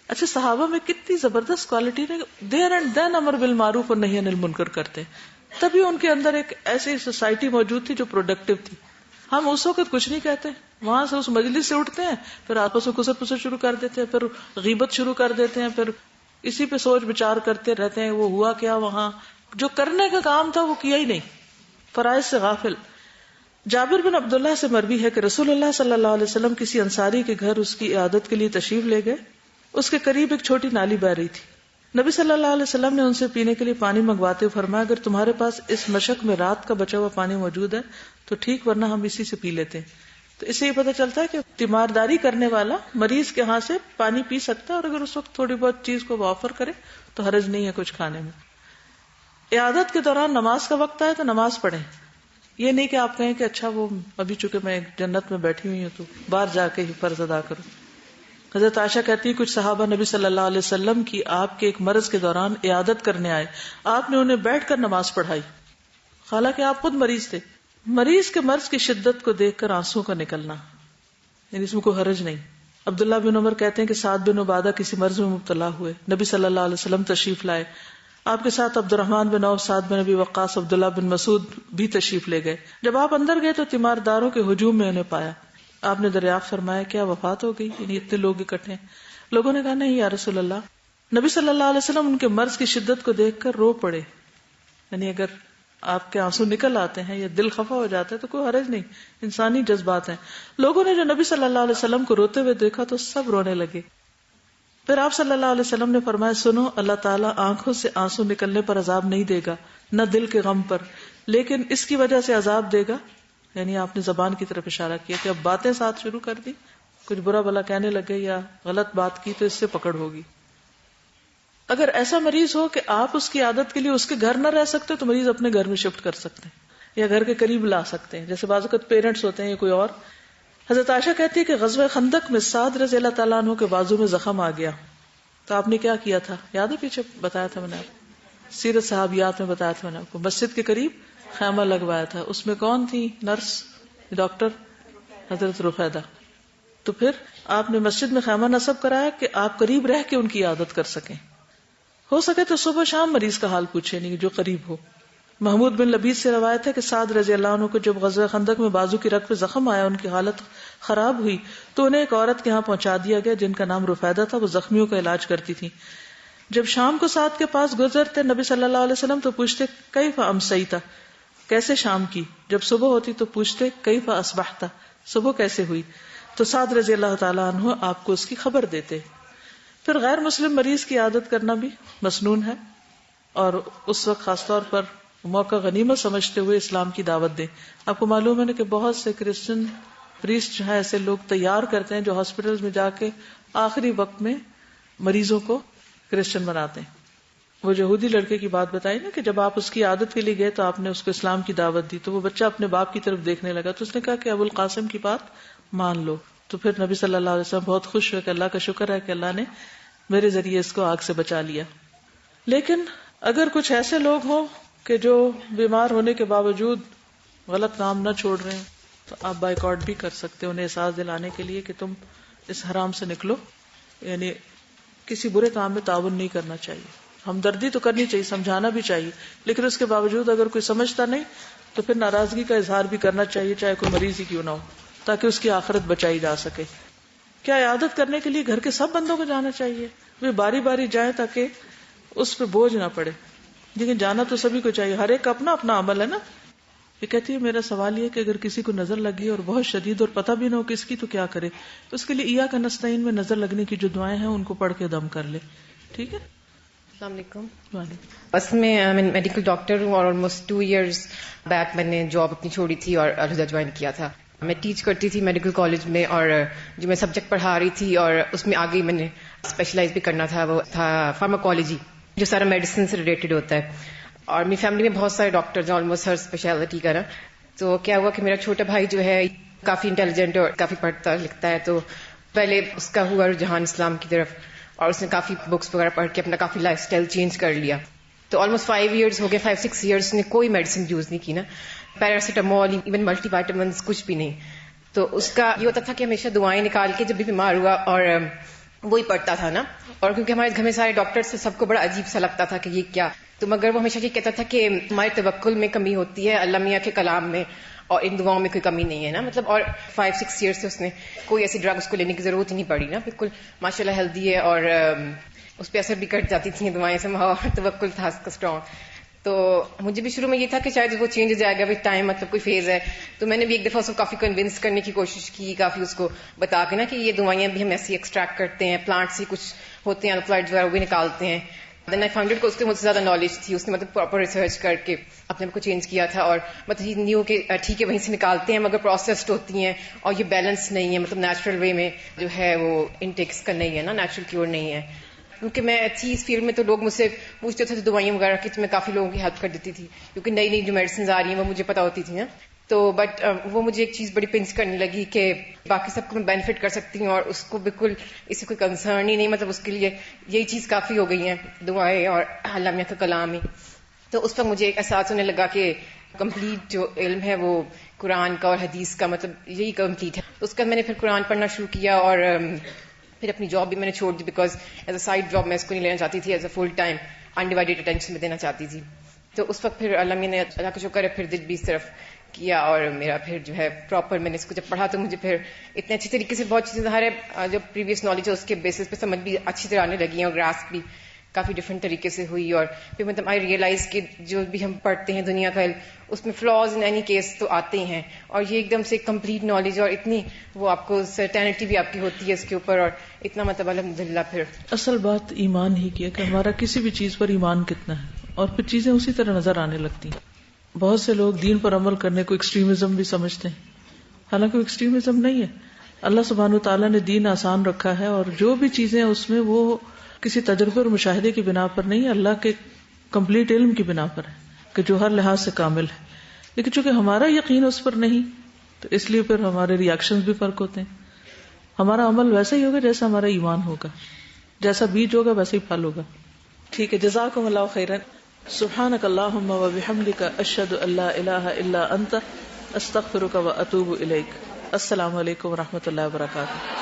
اچھا صحابہ میں کتنی زبردست کوالٹی نے دیر اینڈ دین امر بالمعروف اور نہی عن المنکر کرتے، تبھی ان کے اندر ایک ایسی سوسائٹی موجود تھی جو پروڈکٹیو تھی. ہم اس وقت کچھ نہیں کہتے، وہاں سے اس مجلس سے اٹھتے ہیں، پھر آپس میں کسر پسر شروع کر دیتے ہیں، پھر غیبت شروع کر دیتے ہیں، پھر اسی پہ سوچ بچار کرتے رہتے ہیں وہ ہوا کیا وہاں، جو کرنے کا کام تھا وہ کیا ہی نہیں، فرائض سے غافل. جابر بن عبداللہ سے مروی ہے کہ رسول اللہ صلی اللہ علیہ وسلم کسی انصاری کے گھر اس کی عیادت کے لیے تشریف لے گئے. اس کے قریب ایک چھوٹی نالی بہ رہی تھی. نبی صلی اللہ علیہ وسلم نے ان سے پینے کے لیے پانی منگواتے ہوئے فرمایا اگر تمہارے پاس اس مشق میں رات کا بچا ہوا پانی موجود ہے تو ٹھیک، ورنہ ہم اسی سے پی لیتے ہیں. تو اس سے یہ پتہ چلتا ہے کہ تیمارداری کرنے والا مریض کے ہاں سے پانی پی سکتا ہے، اور اگر اس وقت تھوڑی بہت چیز کو آفر کرے تو حرج نہیں ہے کچھ کھانے میں. عیادت کے دوران نماز کا وقت آئے تو نماز پڑھیں. یہ نہیں کہ آپ کہیں کہ اچھا وہ ابھی چونکہ میں جنت میں بیٹھی ہوئی ہوں تو باہر جا کے ہی فرض ادا کروں. حضرت عائشہ کہتی ہے کچھ صحابہ نبی صلی اللہ علیہ وسلم کی آپ کے ایک مرض کے دوران عیادت کرنے آئے، آپ نے انہیں بیٹھ کر نماز پڑھائی، حالانکہ آپ خود مریض تھے. مریض کے مرض کی شدت کو دیکھ کر آنسو کا نکلنا، یعنی اس میں کوئی حرج نہیں. عبداللہ بن عمر کہتے ہیں کہ سعد بن عبادہ کسی مرض میں مبتلا ہوئے، نبی صلی اللہ علیہ وسلم تشریف لائے، آپ کے ساتھ عبد الرحمن بن عوف، سعد بن ابی وقاص، عبداللہ بن مسعود بھی تشریف لے گئے. جب آپ اندر گئے تو تیمارداروں کے ہجوم میں انہیں پایا. آپ نے دریافت فرمایا کیا وفات ہو گئی، یعنی اتنے لوگ اکٹھے ہیں؟ لوگوں نے کہا نہیں یا رسول اللہ. نبی صلی اللہ علیہ وسلم ان کے مرض کی شدت کو دیکھ کر رو پڑے. یعنی اگر آپ کے آنسو نکل آتے ہیں یا دل خفا ہو جاتا ہے تو کوئی حرج نہیں، انسانی جذبات ہیں. لوگوں نے جو نبی صلی اللہ علیہ وسلم کو روتے ہوئے دیکھا تو سب رونے لگے. پھر آپ صلی اللہ علیہ وسلم نے فرمایا سنو، اللہ تعالیٰ آنکھوں سے آنسو نکلنے پر عذاب نہیں دے گا، نہ دل کے غم پر، لیکن اس کی وجہ سے عذاب دے گا. یعنی آپ نے زبان کی طرف اشارہ کیا کہ اب باتیں ساتھ شروع کر دی، کچھ برا بھلا کہنے لگے یا غلط بات کی تو اس سے پکڑ ہوگی. اگر ایسا مریض ہو کہ آپ اس کی عادت کے لیے اس کے گھر نہ رہ سکتے تو مریض اپنے گھر میں شفٹ کر سکتے ہیں یا گھر کے قریب لا سکتے ہیں، جیسے بعض اوقات پیرنٹس ہوتے ہیں یا کوئی اور. حضرت عائشہ کہتی ہے کہ غزوہ خندق میں سعد رضی اللہ تعالیٰ عنہ کے بازو میں زخم آ گیا تو آپ نے کیا کیا تھا، یاد ہے پیچھے بتایا تھا میں نے آپ سیرت صحابیات میں بتایا تھا میں نے آپ کو. مسجد کے قریب خیمہ لگوایا تھا، اس میں کون تھی؟ نرس، ڈاکٹر حضرت رفیدہ. تو پھر آپ نے مسجد میں خیمہ نصب کرایا کہ آپ قریب رہ کے ان کی عادت کر سکیں. ہو سکے تو صبح شام مریض کا حال پوچھے، نہیں جو قریب ہو. محمود بن لبید سے روایت ہے کہ سعد رضی اللہ عنہ کو جب غزوہ خندق میں بازو کی رگ پہ زخم آیا، ان کی حالت خراب ہوئی تو انہیں ایک عورت کے ہاں پہنچا دیا گیا جن کا نام رفیدہ تھا. وہ زخمیوں کا علاج کرتی تھی. جب شام کو سعد کے پاس گزرتے نبی صلی اللہ علیہ وسلم تو پوچھتے کیف امسیتا، کیسے شام کی؟ جب صبح ہوتی تو پوچھتے کیف اصبحتا، صبح کیسے ہوئی؟ تو سعد رضی اللہ تعالیٰ عنہ آپ کو اس کی خبر دیتے. پھر غیر مسلم مریض کی عادت کرنا بھی مسنون ہے، اور اس وقت خاص طور پر موقع غنیمت سمجھتے ہوئے اسلام کی دعوت دیں. آپ کو معلوم ہے کہ بہت سے کرسچن پریسٹ جو ہے ایسے لوگ تیار کرتے ہیں جو ہاسپٹل میں جا کے آخری وقت میں مریضوں کو کرسچن بناتے ہیں. وہ یہودی لڑکے کی بات بتائی نا کہ جب آپ اس کی عادت کے لیے گئے تو آپ نے اس کو اسلام کی دعوت دی, تو وہ بچہ اپنے باپ کی طرف دیکھنے لگا, تو اس نے کہا کہ ابو القاسم کی بات مان لو. تو پھر نبی صلی اللہ علیہ وسلم بہت خوش ہوئے کہ اللہ کا شکر ہے کہ اللہ نے میرے ذریعے اس کو آگ سے بچا لیا. لیکن اگر کچھ ایسے لوگ ہوں کہ جو بیمار ہونے کے باوجود غلط کام نہ چھوڑ رہے ہیں, تو آپ بائیکاٹ بھی کر سکتے, انہیں احساس دلانے کے لیے کہ تم اس حرام سے نکلو. یعنی کسی برے کام میں تعاون نہیں کرنا چاہیے. ہمدردی تو کرنی چاہیے, سمجھانا بھی چاہیے, لیکن اس کے باوجود اگر کوئی سمجھتا نہیں تو پھر ناراضگی کا اظہار بھی کرنا چاہیے, چاہے کوئی مریض ہی کیوں نہ ہو, تاکہ اس کی آخرت بچائی جا سکے. کیا عیادت کرنے کے لیے گھر کے سب بندوں کو جانا چاہیے؟ وہ باری باری جائیں تاکہ اس پہ بوجھ نہ پڑے. لیکن جانا تو سبھی کو چاہیے, ہر ایک کا اپنا اپنا عمل ہے نا. یہ کہتی ہے میرا سوال یہ کہ اگر کسی کو نظر لگی اور بہت شدید اور پتہ بھی نہ ہو کس کی, تو کیا کرے؟ اس کے لیے ایاک نستعین میں نظر لگنے کی جو دعائیں ہیں ان کو پڑھ کے دم کر لے. ٹھیک ہے. السلام علیکم. بس میں میڈیکل ڈاکٹر ہوں اور آلموسٹ 2 ایئرز بیک میں نے جاب اپنی چھوڑی تھی اور الہدا جوائن کیا تھا. میں ٹیچ کرتی تھی میڈیکل کالج میں, اور جو میں سبجیکٹ پڑھا رہی تھی اور اس میں آگے میں نے اسپیشلائز بھی کرنا تھا, وہ تھا فارماکالوجی, جو سارا میڈیسن سے ریلیٹڈ ہوتا ہے. اور میری فیملی میں بہت سارے ڈاکٹرز ہیں, آلموسٹ ہر اسپیشلٹی کا نا. تو کیا ہوا کہ میرا چھوٹا بھائی جو ہے کافی انٹیلیجنٹ اور کافی پڑھتا لکھتا ہے, تو پہلے اس کا ہوا رجحان اسلام کی طرف, اور اس نے کافی بکس وغیرہ پڑھ کے اپنا کافی لائف اسٹائل چینج کر لیا. تو آلموسٹ 5 ایئرز ہو گئے, 5-6 ایئرس نے کوئی میڈیسن یوز نہیں کی نا, پیراسیٹامول, ایون ملٹی وائٹامنس, کچھ بھی نہیں. تو اس کا یہ ہوتا تھا کہ ہمیشہ دعائیں نکال کے جب بھی بیمار ہوا اور وہی پڑھتا تھا نا. اور کیونکہ ہمارے گھر میں سارے ڈاکٹر سے سب کو بڑا عجیب سا لگتا تھا کہ یہ کیا, تو مگر وہ ہمیشہ یہ کہتا تھا کہ ہمارے توکل میں کمی ہوتی ہے, اللہ میاں کے کلام میں, اور ان دعاؤں میں کوئی کمی نہیں ہے نا. مطلب اور 5-6 ایئرس سے اس نے کوئی ایسی ڈرگ اس کو لینے کی ضرورت ہی نہیں پڑی نا, بالکل ماشاء اللہ ہیلدی ہے, اور اس پہ اثر بھی کٹ جاتی تھیں دعائیں سے, توکل تھا اس کا اسٹرانگ. تو مجھے بھی شروع میں یہ تھا کہ شاید وہ چینج ہو جائے گا ود ٹائم, مطلب کوئی فیز ہے. تو میں نے بھی ایک دفعہ اس کو کافی کنونس کرنے کی کوشش کی, کافی اس کو بتا کے نا کہ یہ دوائیاں بھی ہم ایسی ایکسٹریکٹ کرتے ہیں, پلانٹ سے کچھ ہوتے ہیں, الکلائڈز وغیرہ وہ بھی نکالتے ہیں. دین آئی فاؤنڈ اٹ کہ اس کے مجھ سے زیادہ نالج تھی, اس نے مطلب پراپر ریسرچ کر کے اپنے آپ کو چینج کیا تھا, اور مطلب یہ نیو کہ ٹھیک ہے وہیں سے نکالتے ہیں مگر پروسیسڈ ہوتی ہیں, اور یہ بیلنس نہیں ہے, مطلب نیچرل وے میں جو ہے وہ انٹیکس کا نہیں ہے نا, نیچرل کیور نہیں ہے. کیونکہ میں تھی اس فیلڈ میں تو لوگ مجھ سے پوچھتے تھے دوائیاں وغیرہ کی, تو میں کافی لوگوں کی ہیلپ کر دیتی تھی, کیونکہ نئی نئی جو میڈیسنز آ رہی ہیں وہ مجھے پتا ہوتی تھی نا. تو بٹ وہ مجھے ایک چیز بڑی پنچ کرنے لگی کہ باقی سب کو میں بینیفٹ کر سکتی ہوں اور اس کو بالکل اس سے کوئی کنسرن ہی نہیں, مطلب اس کے لیے یہی چیز کافی ہو گئی ہیں, دعائیں اور اللہ میاں کا کلام ہی. تو اس وقت مجھے ایک احساس ہونے لگا کہ کمپلیٹ جو علم ہے وہ قرآن کا اور حدیث کا, مطلب یہی کمپلیٹ ہے. تو اس کا میں نے پھر قرآن پڑھنا شروع کیا, اور پھر اپنی جاب بھی میں نے چھوڑ دی, because as a side job میں اس کو نہیں لینا چاہتی تھی, as a full time undivided attention میں دینا چاہتی تھی. تو اس وقت پھر اللہ نے اللہ کا شکر ہے پھر دل بھی اس طرف کیا, اور میرا پھر جو ہے پراپر میں نے اس کو جب پڑھا تو مجھے پھر اتنے اچھی طریقے سے بہت چیزیں ظاہر ہے جو پریویس نالج ہے اس کے بیسس پہ سمجھ بھی اچھی طرح آنے لگی ہیں, اور گراسپ بھی کافی ڈفرینٹ طریقے سے ہوئی. اور پھر مطلب آئی ریئلائز کہ جو بھی ہم پڑھتے ہیں دنیا کا اس میں فلاز ان اینی کیس تو آتے ہیں, اور یہ ایک دم سے کمپلیٹ نالج, اور اتنی وہ آپ کو سرٹینٹی بھی آپ کی ہوتی ہے اس کے اوپر, اور اتنا مطلب الحمدللہ. پھر اصل بات ایمان ہی کی ہے کہ ہمارا کسی بھی چیز پر ایمان کتنا ہے, اور پھر چیزیں اسی طرح نظر آنے لگتی ہیں. بہت سے لوگ دین پر عمل کرنے کو ایکسٹریمزم بھی سمجھتے ہیں, حالانکہ وہ ایکسٹریمزم نہیں ہے. اللہ سبحانہ وتعالیٰ نے دین آسان رکھا ہے, اور جو بھی چیزیں اس میں وہ کسی تجربے اور مشاہدے کی بنا پر نہیں, اللہ کے کمپلیٹ علم کی بنا پر ہے کہ جو ہر لحاظ سے کامل ہے. لیکن چونکہ ہمارا یقین اس پر نہیں, تو اس لیے پھر ہمارے ریئیکشنز بھی فرق ہوتے ہیں. ہمارا عمل ویسا ہی ہوگا جیسا ہمارا ایمان ہوگا, جیسا بیج ہوگا ویسا ہی پھل ہوگا. ٹھیک ہے, جزاکم اللہ خیرا. سبحانک اللہم و بحمدک, اشہد ان لا الہ الا انت, استغفرک و اتوب الیک. السلام علیکم و رحمۃ اللہ وبرکاتہ.